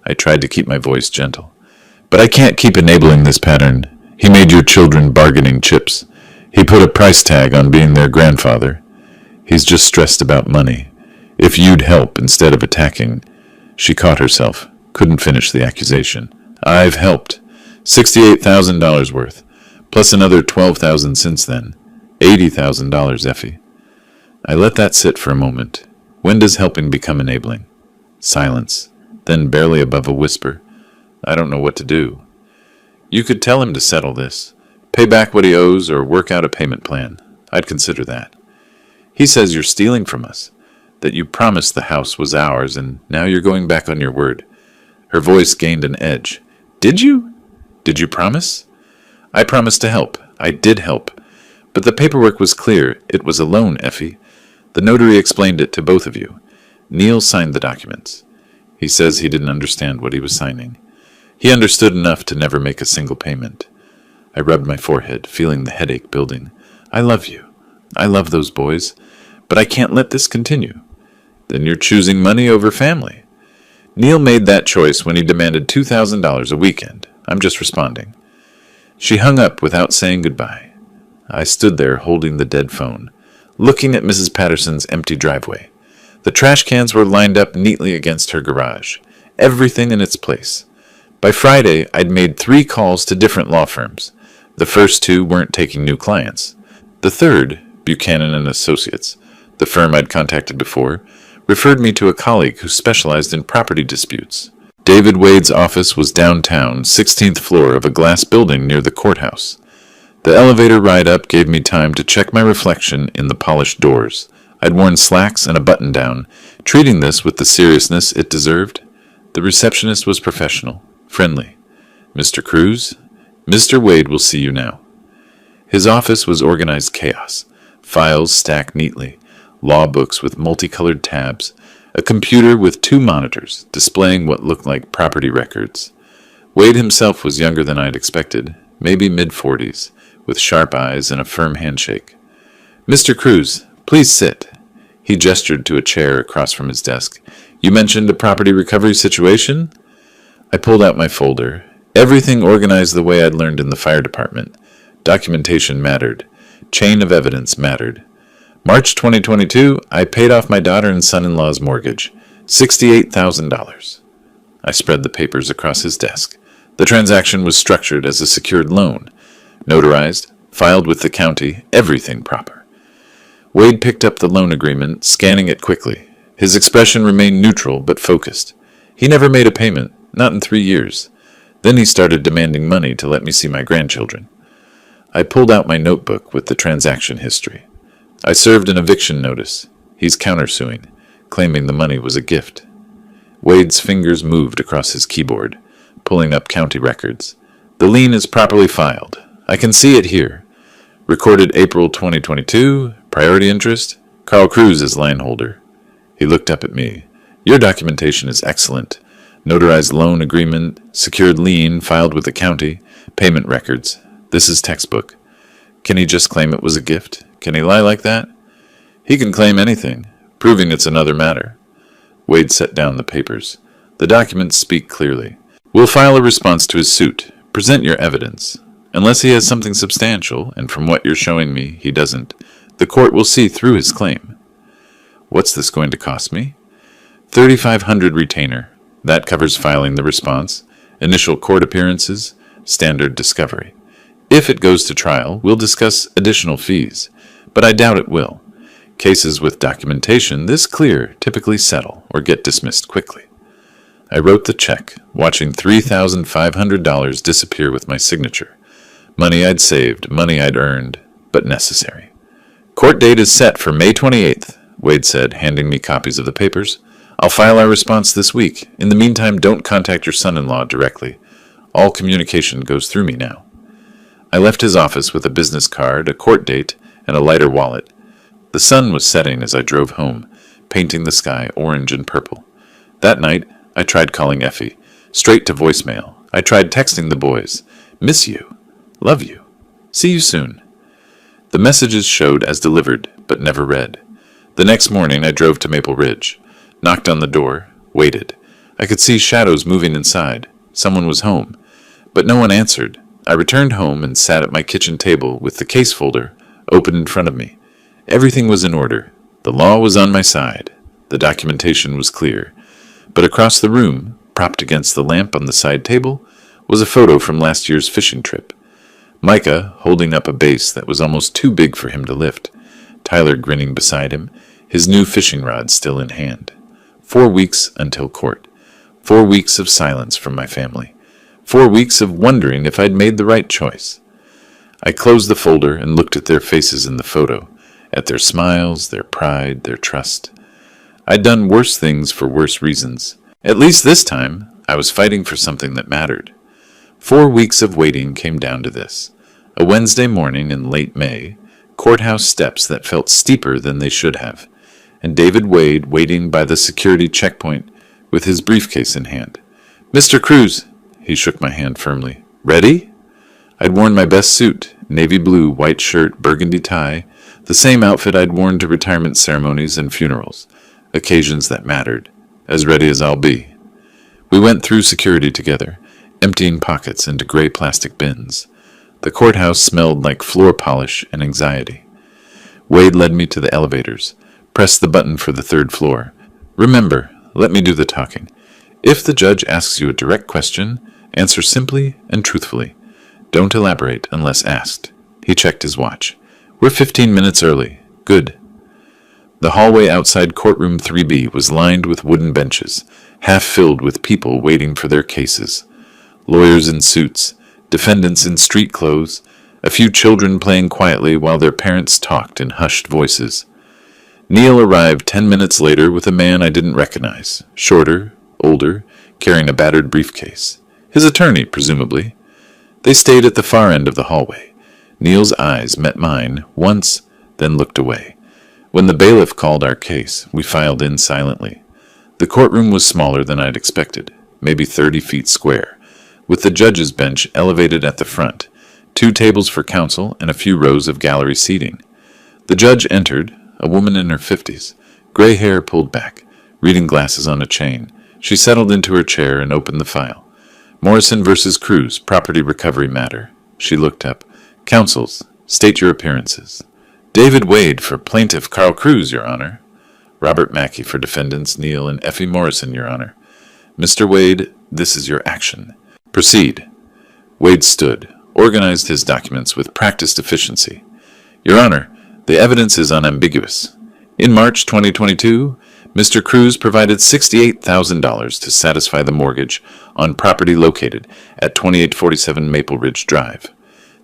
I tried to keep my voice gentle. "But I can't keep enabling this pattern. He made your children bargaining chips. He put a price tag on being their grandfather. He's just stressed about money. If you'd help instead of attacking. She caught herself, couldn't finish the accusation. I've helped. $68,000 worth, plus another $12,000 since then. $80,000, Effie. I let that sit for a moment. When does helping become enabling? Silence, then barely above a whisper. I don't know what to do. You could tell him to settle this. Pay back what he owes or work out a payment plan. I'd consider that. He says you're stealing from us, that you promised the house was ours and now you're going back on your word. Her voice gained an edge. Did you? Did you promise? I promised to help. I did help. But the paperwork was clear. It was a loan, Effie. The notary explained it to both of you. Neil signed the documents. He says he didn't understand what he was signing. He understood enough to never make a single payment. I rubbed my forehead, feeling the headache building. I love you. I love those boys. But I can't let this continue. Then you're choosing money over family. Neil made that choice when he demanded $2,000 a weekend. I'm just responding. She hung up without saying goodbye. I stood there holding the dead phone, looking at Mrs. Patterson's empty driveway. The trash cans were lined up neatly against her garage, everything in its place. By Friday, I'd made 3 calls to different law firms. The first 2 weren't taking new clients. The third, Buchanan and Associates, the firm I'd contacted before, referred me to a colleague who specialized in property disputes. David Wade's office was downtown, 16th floor of a glass building near the courthouse. The elevator ride up gave me time to check my reflection in the polished doors. I'd worn slacks and a button-down, treating this with the seriousness it deserved. The receptionist was professional, friendly. Mr. Cruz, Mr. Wade will see you now. His office was organized chaos, files stacked neatly, law books with multicolored tabs, a computer with 2 monitors displaying what looked like property records. Wade himself was younger than I'd expected, maybe mid-40s, with sharp eyes and a firm handshake. Mr. Cruz, please sit. He gestured to a chair across from his desk. You mentioned a property recovery situation? I pulled out my folder. Everything organized the way I'd learned in the fire department. Documentation mattered. Chain of evidence mattered. March 2022, I paid off my daughter and son-in-law's mortgage, $68,000. I spread the papers across his desk. The transaction was structured as a secured loan, notarized, filed with the county, everything proper. Wade picked up the loan agreement, scanning it quickly. His expression remained neutral but focused. He never made a payment, not in 3 years. Then he started demanding money to let me see my grandchildren. I pulled out my notebook with the transaction history. I served an eviction notice. He's countersuing, claiming the money was a gift. Wade's fingers moved across his keyboard, pulling up county records. The lien is properly filed. I can see it here. Recorded April 2022, priority interest, Carl Cruz is lineholder. He looked up at me. Your documentation is excellent. Notarized loan agreement, secured lien filed with the county, payment records. This is textbook. Can he just claim it was a gift? Can he lie like that? He can claim anything. Proving it's another matter. Wade set down the papers. The documents speak clearly. We'll file a response to his suit. Present your evidence. Unless he has something substantial, and from what you're showing me, he doesn't, the court will see through his claim. What's this going to cost me? $3,500 retainer. That covers filing the response, initial court appearances, standard discovery. If it goes to trial, we'll discuss additional fees, but I doubt it will. Cases with documentation this clear typically settle or get dismissed quickly. I wrote the check, watching $3,500 disappear with my signature. Money I'd saved, money I'd earned, but necessary. Court date is set for May 28th, Wade said, handing me copies of the papers. I'll file our response this week. In the meantime, don't contact your son-in-law directly. All communication goes through me now. I left his office with a business card, a court date, and a lighter wallet. The sun was setting as I drove home, painting the sky orange and purple. That night, I tried calling Effie, straight to voicemail. I tried texting the boys. Miss you. Love you. See you soon. The messages showed as delivered, but never read. The next morning, I drove to Maple Ridge, knocked on the door, waited. I could see shadows moving inside. Someone was home, but no one answered. I returned home and sat at my kitchen table with the case folder open in front of me. Everything was in order. The law was on my side. The documentation was clear. But across the room, propped against the lamp on the side table, was a photo from last year's fishing trip. Micah holding up a base that was almost too big for him to lift. Tyler grinning beside him, his new fishing rod still in hand. 4 weeks until court. 4 weeks of silence from my family. 4 weeks of wondering if I'd made the right choice. I closed the folder and looked at their faces in the photo, at their smiles, their pride, their trust. I'd done worse things for worse reasons. At least this time, I was fighting for something that mattered. 4 weeks of waiting came down to this. A Wednesday morning in late May, courthouse steps that felt steeper than they should have, and David Wade waiting by the security checkpoint with his briefcase in hand. "Mr. Cruz," he shook my hand firmly. "Ready?" I'd worn my best suit, navy blue, white shirt, burgundy tie, the same outfit I'd worn to retirement ceremonies and funerals, occasions that mattered, as ready as I'll be. We went through security together, emptying pockets into gray plastic bins. The courthouse smelled like floor polish and anxiety. Wade led me to the elevators, pressed the button for the 3rd floor. "Remember, let me do the talking. If the judge asks you a direct question, answer simply and truthfully. Don't elaborate unless asked." He checked his watch. "We're 15 minutes early. Good." The hallway outside courtroom 3B was lined with wooden benches, half filled with people waiting for their cases. Lawyers in suits, defendants in street clothes, a few children playing quietly while their parents talked in hushed voices. Neil arrived 10 minutes later with a man I didn't recognize, shorter, older, carrying a battered briefcase. His attorney, presumably. They stayed at the far end of the hallway. Neil's eyes met mine once, then looked away. When the bailiff called our case, we filed in silently. The courtroom was smaller than I'd expected, maybe 30 feet square, with the judge's bench elevated at the front, 2 tables for counsel and a few rows of gallery seating. The judge entered, a woman in her 50s, gray hair pulled back, reading glasses on a chain. She settled into her chair and opened the file. "Morrison versus Cruz, property recovery matter." She looked up. "Counsels, state your appearances." "David Wade for plaintiff Carl Cruz, Your Honor." "Robert Mackey for defendants Neil and Effie Morrison, Your Honor." "Mr. Wade, this is your action. Proceed." Wade stood, organized his documents with practiced efficiency. "Your Honor, the evidence is unambiguous. In March 2022, Mr. Cruz provided $68,000 to satisfy the mortgage on property located at 2847 Maple Ridge Drive.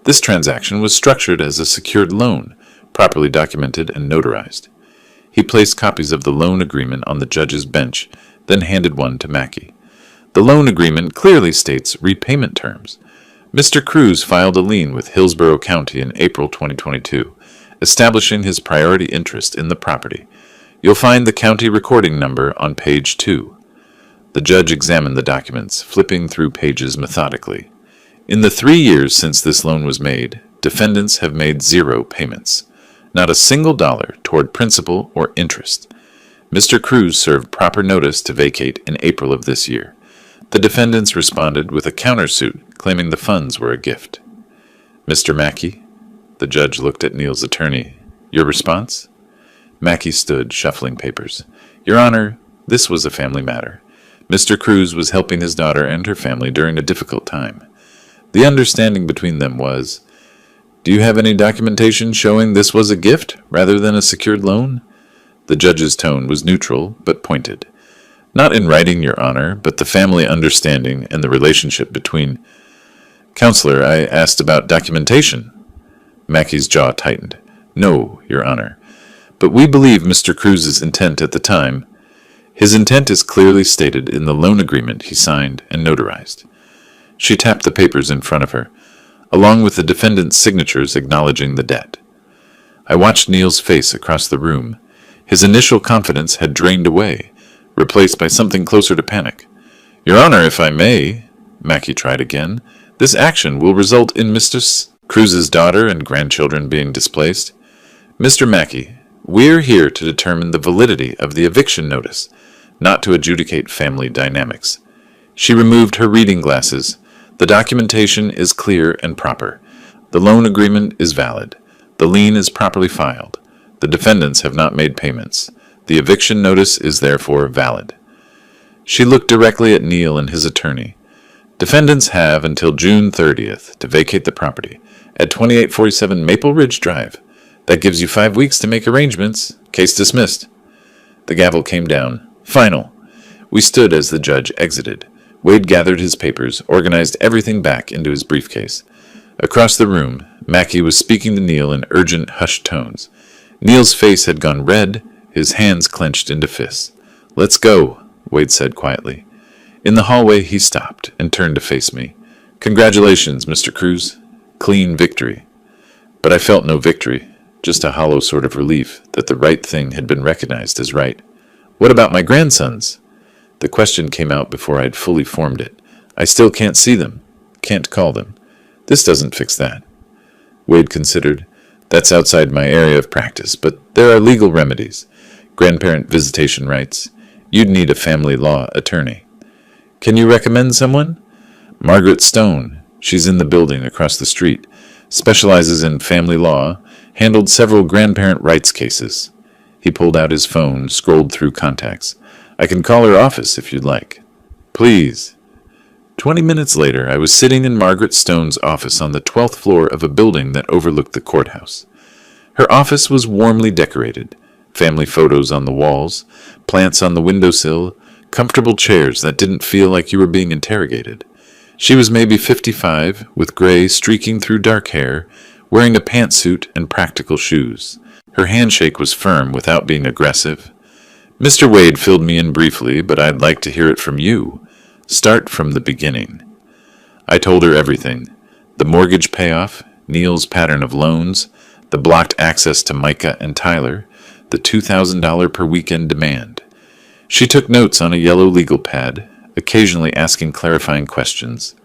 This transaction was structured as a secured loan, properly documented and notarized. He placed copies of the loan agreement on the judge's bench, then handed one to Mackey. The loan agreement clearly states repayment terms. Mr. Cruz filed a lien with Hillsborough County in April 2022, establishing his priority interest in the property. You'll find the county recording number on page 2. The judge examined the documents, flipping through pages methodically. In the 3 years since this loan was made, defendants have made 0 payments. Not a single dollar toward principal or interest. Mr. Cruz served proper notice to vacate in April of this year. The defendants responded with a countersuit claiming the funds were a gift. "Mr. Mackey?" The judge looked at Neil's attorney. "Your response?" Mackey stood, shuffling papers. "Your Honor, this was a family matter. Mr. Cruz was helping his daughter and her family during a difficult time. The understanding between them was, do you have any documentation showing this was a gift rather than a secured loan?" The judge's tone was neutral but pointed. "Not in writing, Your Honor, but the family understanding and the relationship between—" "Counselor, I asked about documentation." Mackey's jaw tightened. "No, Your Honor. But we believe Mr. Cruz's intent at the time. His intent is clearly stated in the loan agreement he signed and notarized." She tapped the papers in front of her, along with the defendant's signatures acknowledging the debt. I watched Neil's face across the room. His initial confidence had drained away, replaced by something closer to panic. "Your Honor, if I may," Mackey tried again, "this action will result in Mr. Cruz's daughter and grandchildren being displaced. Mr. Mackey, we're here to determine the validity of the eviction notice, not to adjudicate family dynamics." She removed her reading glasses. "The documentation is clear and proper. The loan agreement is valid. The lien is properly filed. The defendants have not made payments. The eviction notice is therefore valid." She looked directly at Neil and his attorney. "Defendants have until June 30th to vacate the property at 2847 Maple Ridge Drive. That gives you 5 weeks to make arrangements. Case dismissed." The gavel came down. Final. We stood as the judge exited. Wade gathered his papers, organized everything back into his briefcase. Across the room, Mackie was speaking to Neil in urgent, hushed tones. Neil's face had gone red, his hands clenched into fists. "Let's go," Wade said quietly. In the hallway, he stopped and turned to face me. "Congratulations, Mr. Cruz. Clean victory." But I felt no victory, just a hollow sort of relief that the right thing had been recognized as right. "What about my grandsons?" The question came out before I had fully formed it. "I still can't see them, can't call them. This doesn't fix that." Wade considered. "That's outside my area of practice, but there are legal remedies. Grandparent visitation rights. You'd need a family law attorney." "Can you recommend someone?" "Margaret Stone. She's in the building across the street. Specializes in family law. Handled several grandparent rights cases." He pulled out his phone, scrolled through contacts. "I can call her office if you'd like." "Please." 20 minutes later, I was sitting in Margaret Stone's office on the 12th floor of a building that overlooked the courthouse. Her office was warmly decorated. Family photos on the walls, plants on the windowsill, comfortable chairs that didn't feel like you were being interrogated. She was maybe 55, with gray streaking through dark hair, wearing a pantsuit and practical shoes. Her handshake was firm without being aggressive. "Mr. Wade filled me in briefly, but I'd like to hear it from you. Start from the beginning." I told her everything. The mortgage payoff, Neil's pattern of loans, the blocked access to Micah and Tyler, the $2,000 per weekend demand. She took notes on a yellow legal pad, occasionally asking clarifying questions.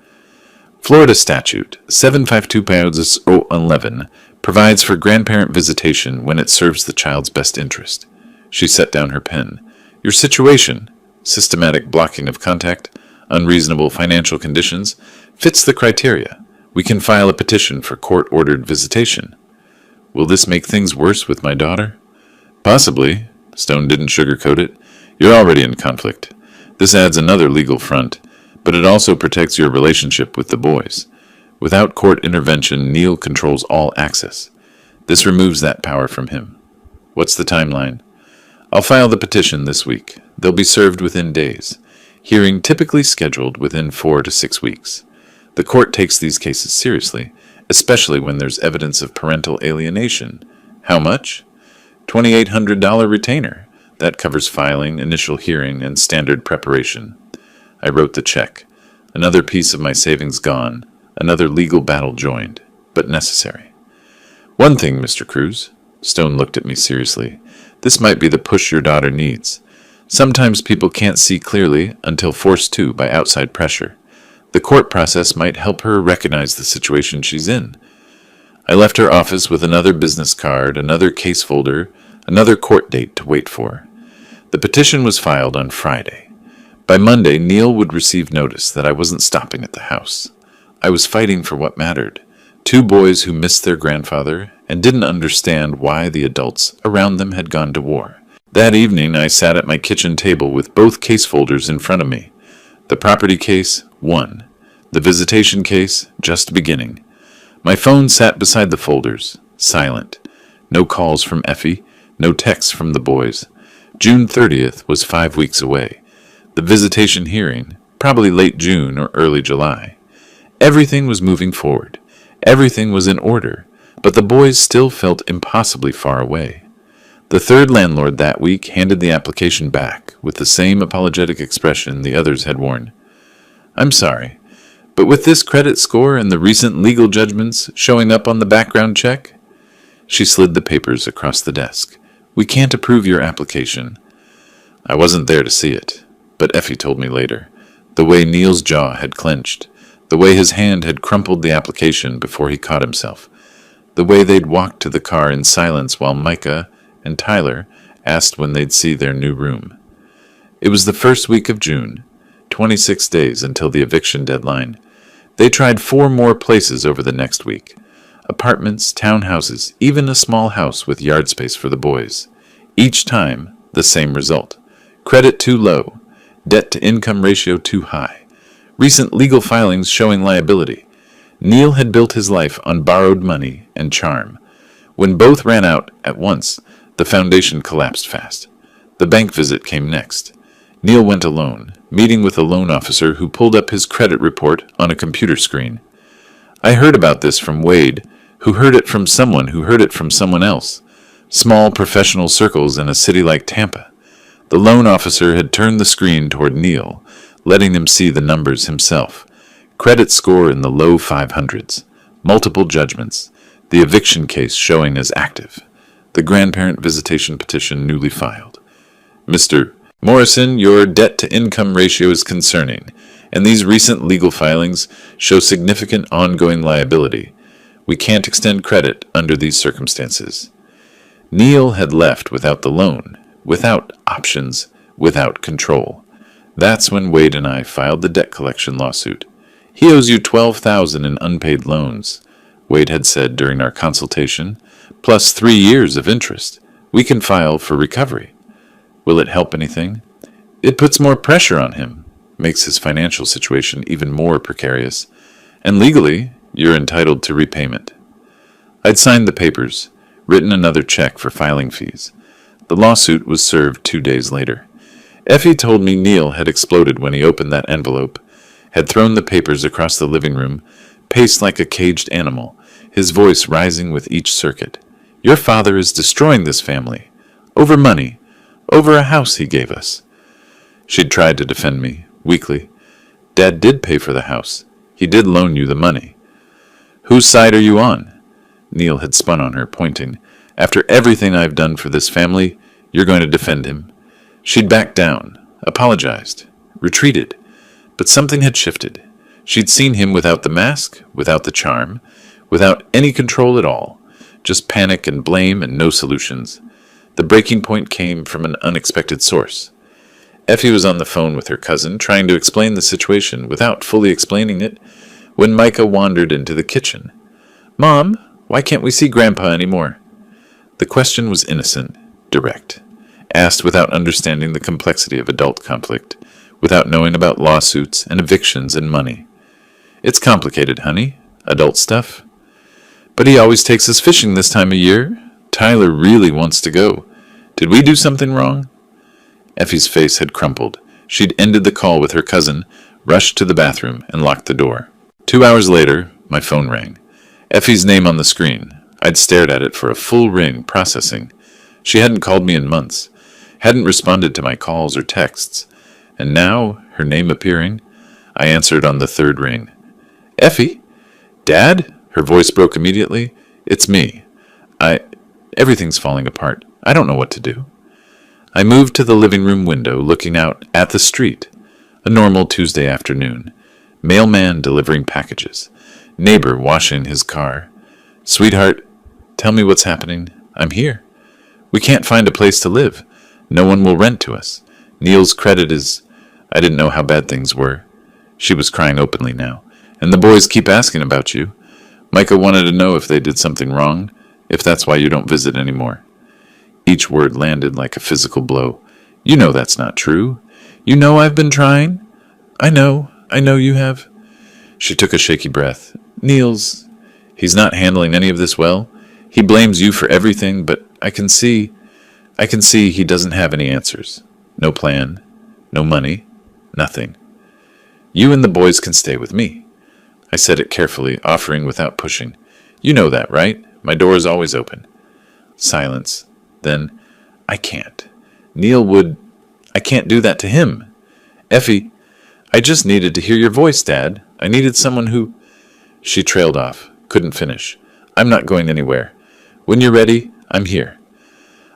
Florida statute 752-011 provides for grandparent visitation when it serves the child's best interest. She set down her pen. "Your situation, systematic blocking of contact, unreasonable financial conditions, fits the criteria. We can file a petition for court-ordered visitation." "Will this make things worse with my daughter?" "Possibly." Stone didn't sugarcoat it. "You're already in conflict. This adds another legal front, but it also protects your relationship with the boys. Without court intervention, Neil controls all access. This removes that power from him." "What's the timeline?" "I'll file the petition this week. They'll be served within days. Hearing typically scheduled within 4 to 6 weeks. The court takes these cases seriously, especially when there's evidence of parental alienation. How much? $2,800 retainer. That covers filing, initial hearing, and standard preparation." I wrote the check. Another piece of my savings gone, another legal battle joined, but necessary. "One thing, Mr. Cruz." Stone looked at me seriously. "This might be the push your daughter needs. Sometimes people can't see clearly until forced to by outside pressure. The court process might help her recognize the situation she's in." I left her office with another business card, another case folder, another court date to wait for. The petition was filed on Friday. By Monday, Neil would receive notice that I wasn't stopping at the house. I was fighting for what mattered. 2 boys who missed their grandfather and didn't understand why the adults around them had gone to war. That evening, I sat at my kitchen table with both case folders in front of me. The property case, 1. The visitation case, just beginning. My phone sat beside the folders, silent. No calls from Effie, no texts from the boys. June 30th was 5 weeks away. The visitation hearing, probably late June or early July. Everything was moving forward. Everything was in order, but the boys still felt impossibly far away. The third landlord that week handed the application back with the same apologetic expression the others had worn. "I'm sorry, but with this credit score and the recent legal judgments showing up on the background check." She slid the papers across the desk. "We can't approve your application." I wasn't there to see it, but Effie told me later. The way Neil's jaw had clenched, the way his hand had crumpled the application before he caught himself, the way they'd walked to the car in silence while Micah and Tyler asked when they'd see their new room. It was the first week of June, 26 days until the eviction deadline. They tried 4 more places over the next week. Apartments, townhouses, even a small house with yard space for the boys. Each time, the same result. Credit too low. Debt-to-income ratio too high. Recent legal filings showing liability. Neil had built his life on borrowed money and charm. When both ran out at once, the foundation collapsed fast. The bank visit came next. Neil went alone, meeting with a loan officer who pulled up his credit report on a computer screen. I heard about this from Wade, who heard it from someone who heard it from someone else. Small professional circles in a city like Tampa. The loan officer had turned the screen toward Neil, letting him see the numbers himself. Credit score in the low 500s. Multiple judgments. The eviction case showing as active. The grandparent visitation petition newly filed. Mr. Morrison, your debt-to-income ratio is concerning, and these recent legal filings show significant ongoing liability. We can't extend credit under these circumstances. Neil had left without the loan, without options, without control. That's when Wade and I filed the debt collection lawsuit. He owes you $12,000 in unpaid loans, Wade had said during our consultation, plus 3 years of interest. We can file for recovery. Will it help anything? It puts more pressure on him, makes his financial situation even more precarious, and legally, you're entitled to repayment. I'd signed the papers, written another check for filing fees. The lawsuit was served 2 days later. Effie told me Neil had exploded when he opened that envelope, had thrown the papers across the living room, paced like a caged animal, his voice rising with each circuit. Your father is destroying this family. Over money. Over a house he gave us. She'd tried to defend me, weakly. Dad did pay for the house. He did loan you the money. Whose side are you on? Neil had spun on her, pointing. After everything I've done for this family, you're going to defend him. She'd backed down, apologized, retreated. But something had shifted. She'd seen him without the mask, without the charm, without any control at all. Just panic and blame and no solutions. The breaking point came from an unexpected source. Effie was on the phone with her cousin, trying to explain the situation without fully explaining it, when Micah wandered into the kitchen. Mom, why can't we see Grandpa anymore? The question was innocent, direct, asked without understanding the complexity of adult conflict, without knowing about lawsuits and evictions and money. It's complicated, honey. Adult stuff. But he always takes us fishing this time of year. Tyler really wants to go. Did we do something wrong? Effie's face had crumpled. She'd ended the call with her cousin, rushed to the bathroom, and locked the door. 2 hours later, my phone rang. Effie's name on the screen. I'd stared at it for a full ring, processing. She hadn't called me in months, hadn't responded to my calls or texts. And now, her name appearing, I answered on the third ring. Effie? Dad? Her voice broke immediately. It's me. Everything's falling apart. I don't know what to do. I moved to the living room window, looking out at the street. A normal Tuesday afternoon. Mailman delivering packages. Neighbor washing his car. Sweetheart, tell me what's happening. I'm here. We can't find a place to live. No one will rent to us. Neil's credit is... I didn't know how bad things were. She was crying openly now. And the boys keep asking about you. Micah wanted to know if they did something wrong, if that's why you don't visit anymore. Each word landed like a physical blow. You know that's not true. You know I've been trying. I know you have. She took a shaky breath. He's not handling any of this well. He blames you for everything, but I can see he doesn't have any answers. No plan, no money, nothing. You and the boys can stay with me. I said it carefully, offering without pushing. You know that, right? My door is always open. Silence. Then, I can't. I can't do that to him. Effie, I just needed to hear your voice, Dad. I needed someone who... She trailed off, couldn't finish. I'm not going anywhere. When you're ready, I'm here.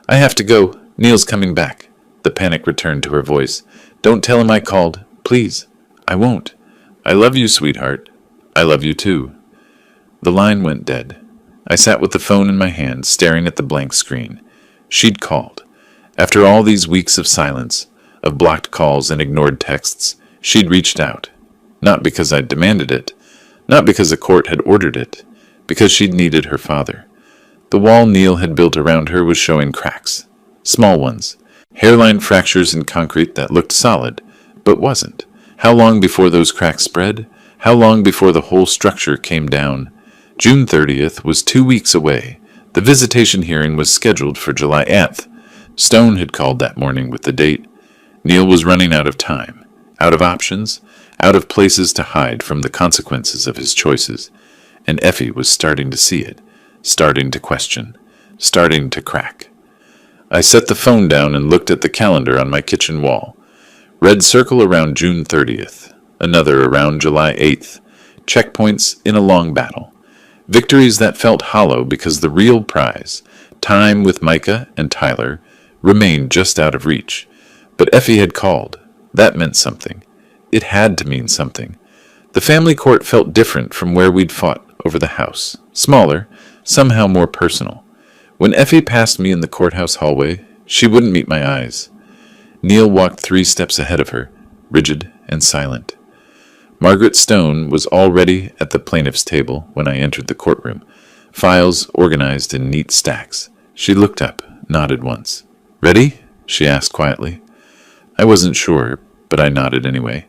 I have to go. Neil's coming back. The panic returned to her voice. Don't tell him I called. Please. I won't. I love you, sweetheart. I love you too. The line went dead. I sat with the phone in my hand, staring at the blank screen. She'd called. After all these weeks of silence, of blocked calls and ignored texts, she'd reached out. Not because I'd demanded it, not because a court had ordered it, because she'd needed her father. The wall Neil had built around her was showing cracks. Small ones. Hairline fractures in concrete that looked solid, but wasn't. How long before those cracks spread? How long before the whole structure came down? June 30th was 2 weeks away. The visitation hearing was scheduled for July 8th. Stone had called that morning with the date. Neil was running out of time, out of options, out of places to hide from the consequences of his choices. And Effie was starting to see it, starting to question, starting to crack. I set the phone down and looked at the calendar on my kitchen wall. Red circle around June 30th, another around July 8th. Checkpoints in a long battle. Victories that felt hollow because the real prize, time with Micah and Tyler, remained just out of reach. But Effie had called. That meant something. It had to mean something. The family court felt different from where we'd fought over the house. Smaller, somehow more personal. When Effie passed me in the courthouse hallway, she wouldn't meet my eyes. Neil walked 3 steps ahead of her, rigid and silent. Margaret Stone was already at the plaintiff's table when I entered the courtroom, files organized in neat stacks. She looked up, nodded once. "Ready?" she asked quietly. I wasn't sure, but I nodded anyway.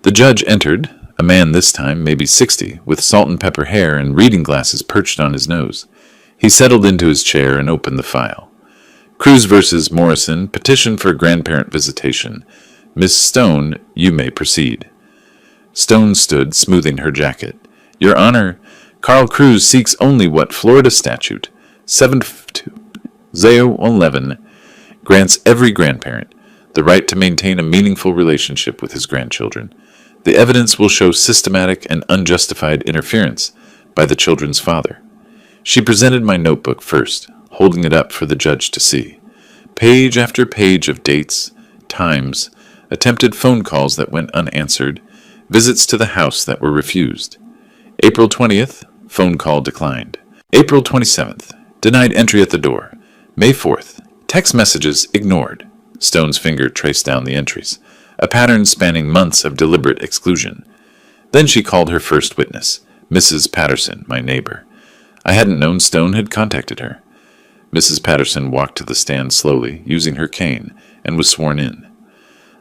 The judge entered, a man this time, maybe 60, with salt and pepper hair and reading glasses perched on his nose. He settled into his chair and opened the file. Cruz versus Morrison, petition for grandparent visitation. Miss Stone, you may proceed. Stone stood, smoothing her jacket. Your Honor, Carl Cruz seeks only what Florida statute 72011 grants every grandparent the right to maintain a meaningful relationship with his grandchildren. The evidence will show systematic and unjustified interference by the children's father. She presented my notebook first, holding it up for the judge to see. Page after page of dates, times, attempted phone calls that went unanswered, visits to the house that were refused. April 20th, phone call declined. April 27th, denied entry at the door. May 4th, text messages ignored. Stone's finger traced down the entries, a pattern spanning months of deliberate exclusion. Then she called her first witness, Mrs. Patterson, my neighbor. I hadn't known Stone had contacted her. Mrs. Patterson walked to the stand slowly, using her cane, and was sworn in.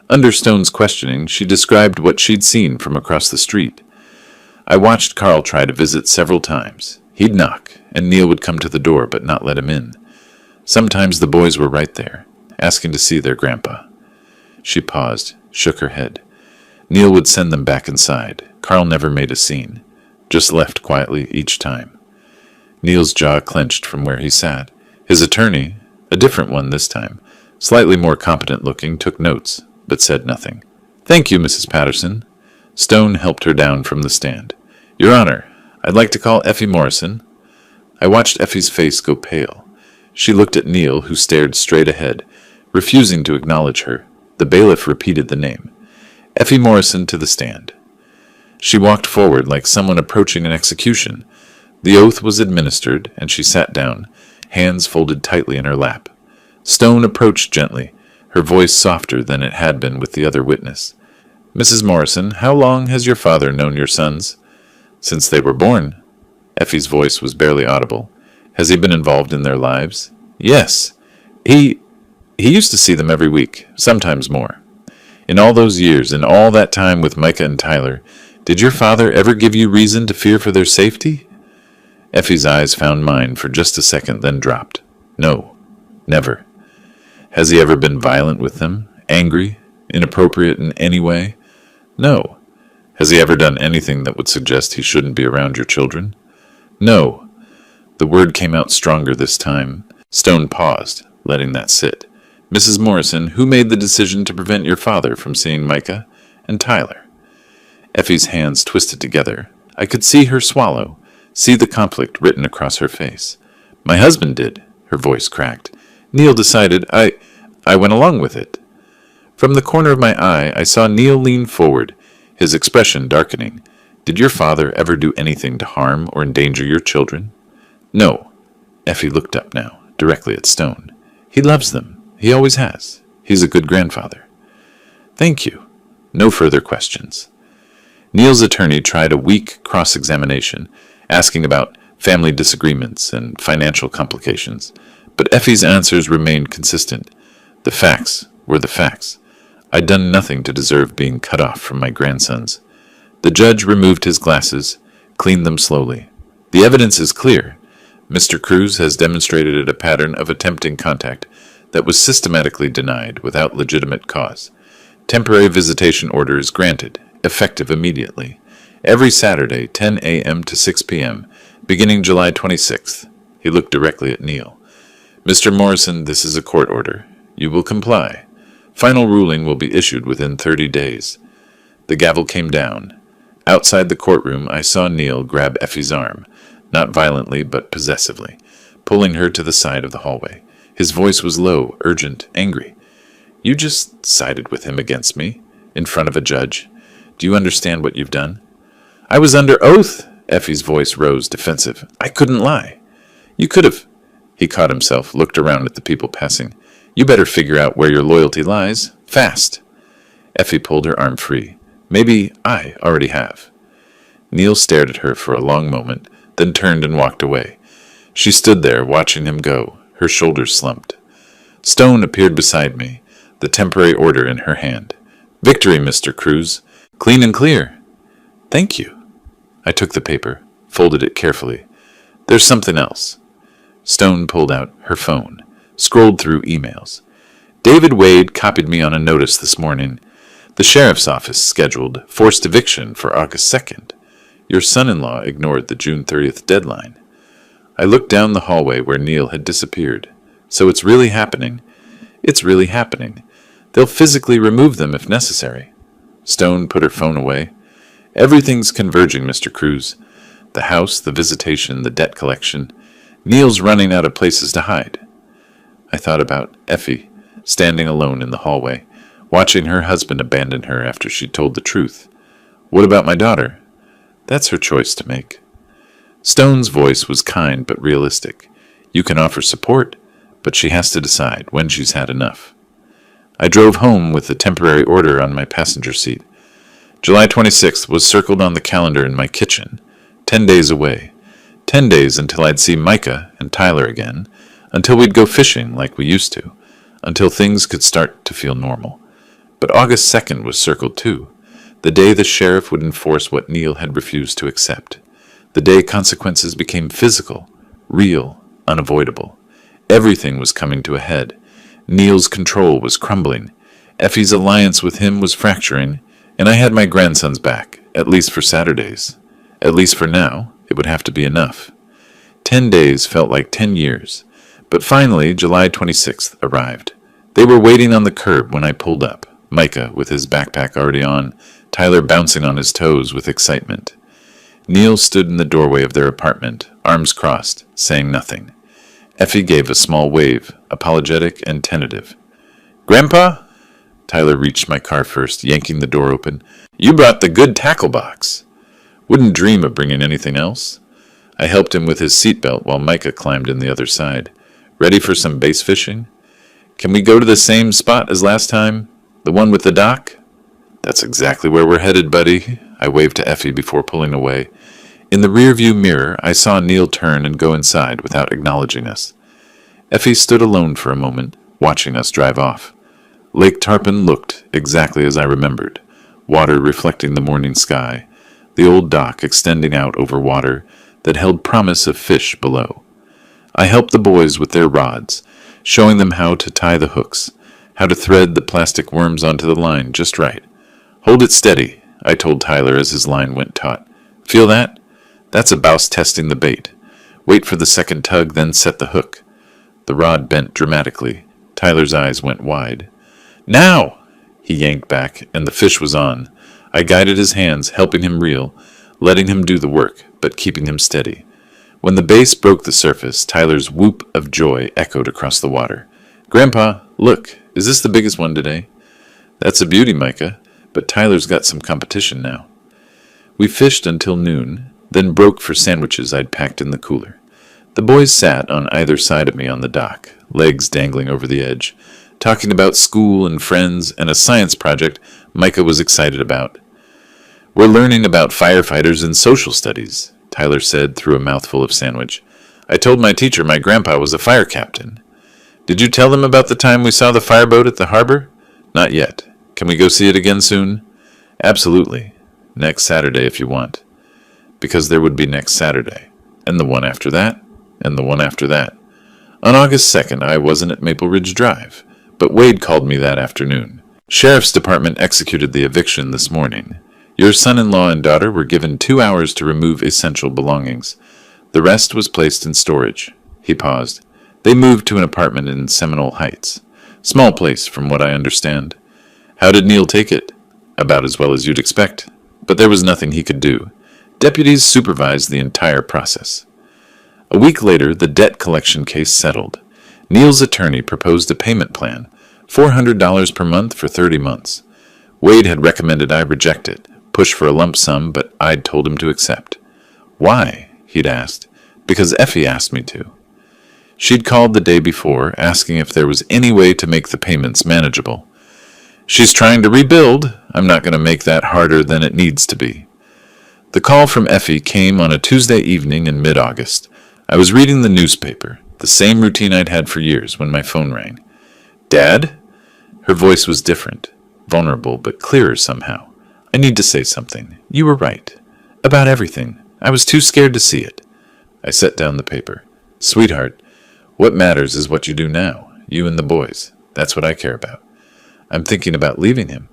Under Stone's questioning, she described what she'd seen from across the street. I watched Carl try to visit several times. He'd knock, and Neil would come to the door but not let him in. Sometimes the boys were right there, asking to see their grandpa. She paused, shook her head. Neil would send them back inside. Carl never made a scene, just left quietly each time. Neil's jaw clenched from where he sat. His attorney, a different one this time, slightly more competent looking, took notes, but said nothing. Thank you, Mrs. Patterson. Stone helped her down from the stand. Your Honor, I'd like to call Effie Morrison. I watched Effie's face go pale. She looked at Neil, who stared straight ahead, refusing to acknowledge her. The bailiff repeated the name. Effie Morrison to the stand. She walked forward like someone approaching an execution. The oath was administered, and she sat down, hands folded tightly in her lap. Stone approached gently, her voice softer than it had been with the other witness. Mrs. Morrison, how long has your father known your sons? Since they were born. Effie's voice was barely audible. Has he been involved in their lives? Yes. He used to see them every week, sometimes more. In all those years, in all that time with Micah and Tyler, did your father ever give you reason to fear for their safety? Effie's eyes found mine for just a second, then dropped. No, never. Has he ever been violent with them? Angry? Inappropriate in any way? No. Has he ever done anything that would suggest he shouldn't be around your children? No. The word came out stronger this time. Stone paused, letting that sit. Mrs. Morrison, who made the decision to prevent your father from seeing Micah and Tyler? Effie's hands twisted together. I could see her swallow, see the conflict written across her face. My husband did, her voice cracked. Neil decided I went along with it. From the corner of my eye, I saw Neil lean forward, his expression darkening. Did your father ever do anything to harm or endanger your children? No. Effie looked up now, directly at Stone. He loves them. He always has. He's a good grandfather. Thank you. No further questions. Neil's attorney tried a weak cross-examination, asking about family disagreements, and financial complications. But Effie's answers remained consistent. The facts were the facts. I'd done nothing to deserve being cut off from my grandsons. The judge removed his glasses, cleaned them slowly. The evidence is clear. Mr. Cruz has demonstrated a pattern of attempting contact that was systematically denied without legitimate cause. Temporary visitation order is granted, effective immediately. Every Saturday, 10 a.m. to 6 p.m., beginning July 26th. He looked directly at Neil. Mr. Morrison, this is a court order. You will comply. Final ruling will be issued within 30 days. The gavel came down. Outside the courtroom, I saw Neil grab Effie's arm, not violently but possessively, pulling her to the side of the hallway. His voice was low, urgent, angry. You just sided with him against me, in front of a judge. Do you understand what you've done? I was under oath. Effie's voice rose, defensive. I couldn't lie. You could have. He caught himself, looked around at the people passing. You better figure out where your loyalty lies. Fast. Effie pulled her arm free. Maybe I already have. Neil stared at her for a long moment, then turned and walked away. She stood there, watching him go, her shoulders slumped. Stone appeared beside me, the temporary order in her hand. Victory, Mr. Cruz. Clean and clear. Thank you. I took the paper, folded it carefully. There's something else. Stone pulled out her phone, scrolled through emails. David Wade copied me on a notice this morning. The sheriff's office scheduled forced eviction for August 2nd. Your son-in-law ignored the June 30th deadline. I looked down the hallway where Neil had disappeared. So it's really happening. It's really happening. They'll physically remove them if necessary. Stone put her phone away. Everything's converging, Mr. Cruz. The house, the visitation, the debt collection. Neil's running out of places to hide. I thought about Effie, standing alone in the hallway, watching her husband abandon her after she told the truth. What about my daughter? That's her choice to make. Stone's voice was kind but realistic. You can offer support, but she has to decide when she's had enough. I drove home with the temporary order on my passenger seat. July 26th was circled on the calendar in my kitchen. 10 days away. 10 days until I'd see Micah and Tyler again, until we'd go fishing like we used to, until things could start to feel normal. But August 2nd was circled too, the day the sheriff would enforce what Neil had refused to accept. The day consequences became physical, real, unavoidable. Everything was coming to a head. Neil's control was crumbling. Effie's alliance with him was fracturing, and I had my grandsons back, at least for Saturdays. At least for now, it would have to be enough. 10 days felt like 10 years, but finally July 26th arrived. They were waiting on the curb when I pulled up, Micah with his backpack already on, Tyler bouncing on his toes with excitement. Neil stood in the doorway of their apartment, arms crossed, saying nothing. Effie gave a small wave, apologetic and tentative. Grandpa? Tyler reached my car first, yanking the door open. You brought the good tackle box. Wouldn't dream of bringing anything else. I helped him with his seatbelt while Micah climbed in the other side. Ready for some bass fishing? Can we go to the same spot as last time? The one with the dock? That's exactly where we're headed, buddy. I waved to Effie before pulling away. In the rearview mirror, I saw Neil turn and go inside without acknowledging us. Effie stood alone for a moment, watching us drive off. Lake Tarpon looked exactly as I remembered, water reflecting the morning sky, the old dock extending out over water that held promise of fish below. I helped the boys with their rods, showing them how to tie the hooks, how to thread the plastic worms onto the line just right. Hold it steady, I told Tyler as his line went taut. Feel that? That's a bouse testing the bait. Wait for the second tug, then set the hook. The rod bent dramatically. Tyler's eyes went wide. Now! He yanked back, and the fish was on. I guided his hands, helping him reel, letting him do the work, but keeping him steady. When the base broke the surface, Tyler's whoop of joy echoed across the water. Grandpa, look, is this the biggest one today? That's a beauty, Micah, but Tyler's got some competition now. We fished until noon, then broke for sandwiches I'd packed in the cooler. The boys sat on either side of me on the dock, legs dangling over the edge, talking about school and friends and a science project Micah was excited about. We're learning about firefighters and social studies, Tyler said through a mouthful of sandwich. I told my teacher my grandpa was a fire captain. Did you tell them about the time we saw the fireboat at the harbor? Not yet. Can we go see it again soon? Absolutely. Next Saturday if you want. Because there would be next Saturday. And the one after that. And the one after that. On August 2nd, I wasn't at Maple Ridge Drive, but Wade called me that afternoon. Sheriff's Department executed the eviction this morning. Your son-in-law and daughter were given 2 hours to remove essential belongings. The rest was placed in storage. He paused. They moved to an apartment in Seminole Heights. Small place, from what I understand. How did Neil take it? About as well as you'd expect. But there was nothing he could do. Deputies supervised the entire process. A week later, the debt collection case settled. Neil's attorney proposed a payment plan, $400 per month for 30 months. Wade had recommended I reject it, push for a lump sum, but I'd told him to accept. Why? He'd asked. Because Effie asked me to. She'd called the day before, asking if there was any way to make the payments manageable. She's trying to rebuild. I'm not going to make that harder than it needs to be. The call from Effie came on a Tuesday evening in mid-August. I was reading the newspaper, the same routine I'd had for years, when my phone rang. Dad? Her voice was different, vulnerable but clearer somehow. I need to say something. You were right. About everything. I was too scared to see it. I set down the paper. Sweetheart, what matters is what you do now, you and the boys. That's what I care about. I'm thinking about leaving him.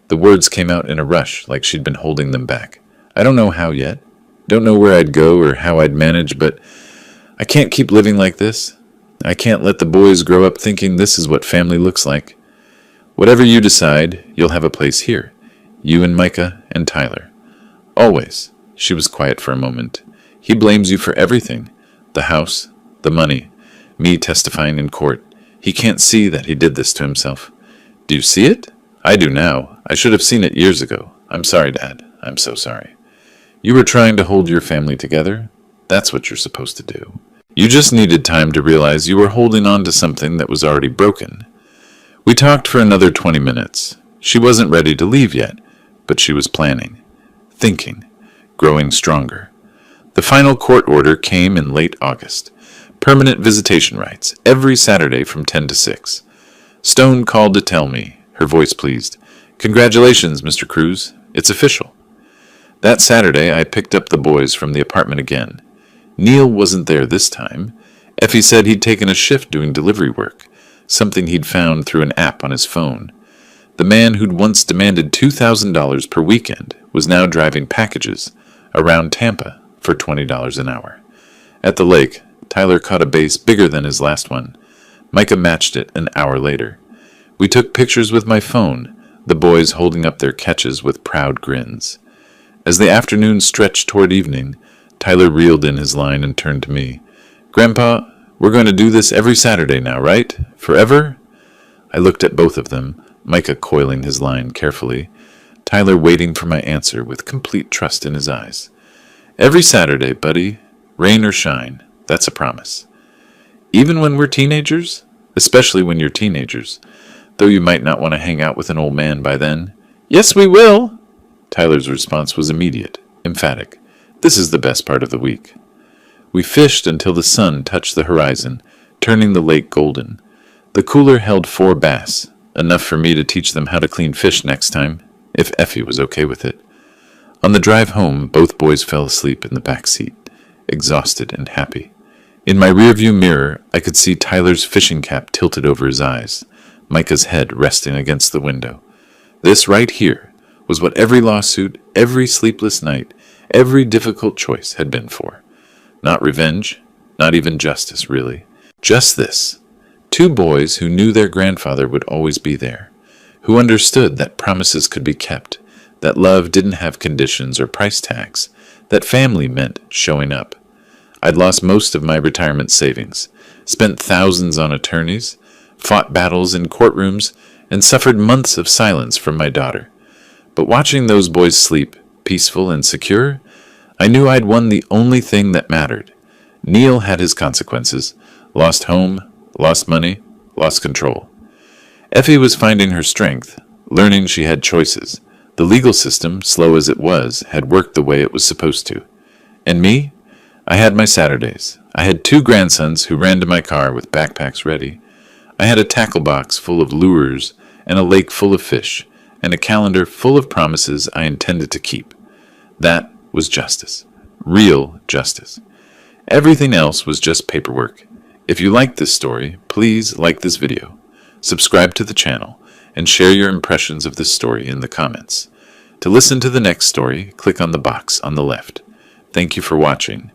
The words came out in a rush, like she'd been holding them back. I don't know how yet. Don't know where I'd go or how I'd manage, but I can't keep living like this. I can't let the boys grow up thinking this is what family looks like. Whatever you decide, you'll have a place here. You and Micah and Tyler. Always. She was quiet for a moment. He blames you for everything. The house, the money, me testifying in court. He can't see that he did this to himself. Do you see it? I do now. I should have seen it years ago. I'm sorry, Dad. I'm so sorry. You were trying to hold your family together. That's what you're supposed to do. You just needed time to realize you were holding on to something that was already broken. We talked for another 20 minutes. She wasn't ready to leave yet, but she was planning, thinking, growing stronger. The final court order came in late August. Permanent visitation rights, every Saturday from 10 to 6. Stone called to tell me, her voice pleased. Congratulations, Mr. Cruz. It's official. That Saturday, I picked up the boys from the apartment again. Neil wasn't there this time. Effie said he'd taken a shift doing delivery work, something he'd found through an app on his phone. The man who'd once demanded $2,000 per weekend was now driving packages around Tampa for $20 an hour. At the lake, Tyler caught a bass bigger than his last one. Micah matched it an hour later. We took pictures with my phone, the boys holding up their catches with proud grins. As the afternoon stretched toward evening, Tyler reeled in his line and turned to me. Grandpa, we're going to do this every Saturday now, right? Forever? I looked at both of them, Micah coiling his line carefully, Tyler waiting for my answer with complete trust in his eyes. Every Saturday, buddy, rain or shine, that's a promise. Even when we're teenagers? Especially when you're teenagers, though you might not want to hang out with an old man by then. Yes, we will. Tyler's response was immediate, emphatic. This is the best part of the week. We fished until the sun touched the horizon, turning the lake golden. The cooler held 4 bass, enough for me to teach them how to clean fish next time, if Effie was okay with it. On the drive home, both boys fell asleep in the back seat, exhausted and happy. In my rearview mirror, I could see Tyler's fishing cap tilted over his eyes, Micah's head resting against the window. This right here was what every lawsuit, every sleepless night, every difficult choice had been for. Not revenge, not even justice, really. Just this. 2 boys who knew their grandfather would always be there, who understood that promises could be kept, that love didn't have conditions or price tags, that family meant showing up. I'd lost most of my retirement savings, spent thousands on attorneys, fought battles in courtrooms, and suffered months of silence from my daughter. But watching those boys sleep, peaceful and secure, I knew I'd won the only thing that mattered. Neil had his consequences. Lost home, lost money, lost control. Effie was finding her strength, learning she had choices. The legal system, slow as it was, had worked the way it was supposed to. And me? I had my Saturdays. I had 2 grandsons who ran to my car with backpacks ready. I had a tackle box full of lures and a lake full of fish and a calendar full of promises I intended to keep. That was justice. Real justice. Everything else was just paperwork. If you liked this story, please like this video, subscribe to the channel, and share your impressions of this story in the comments. To listen to the next story, click on the box on the left. Thank you for watching,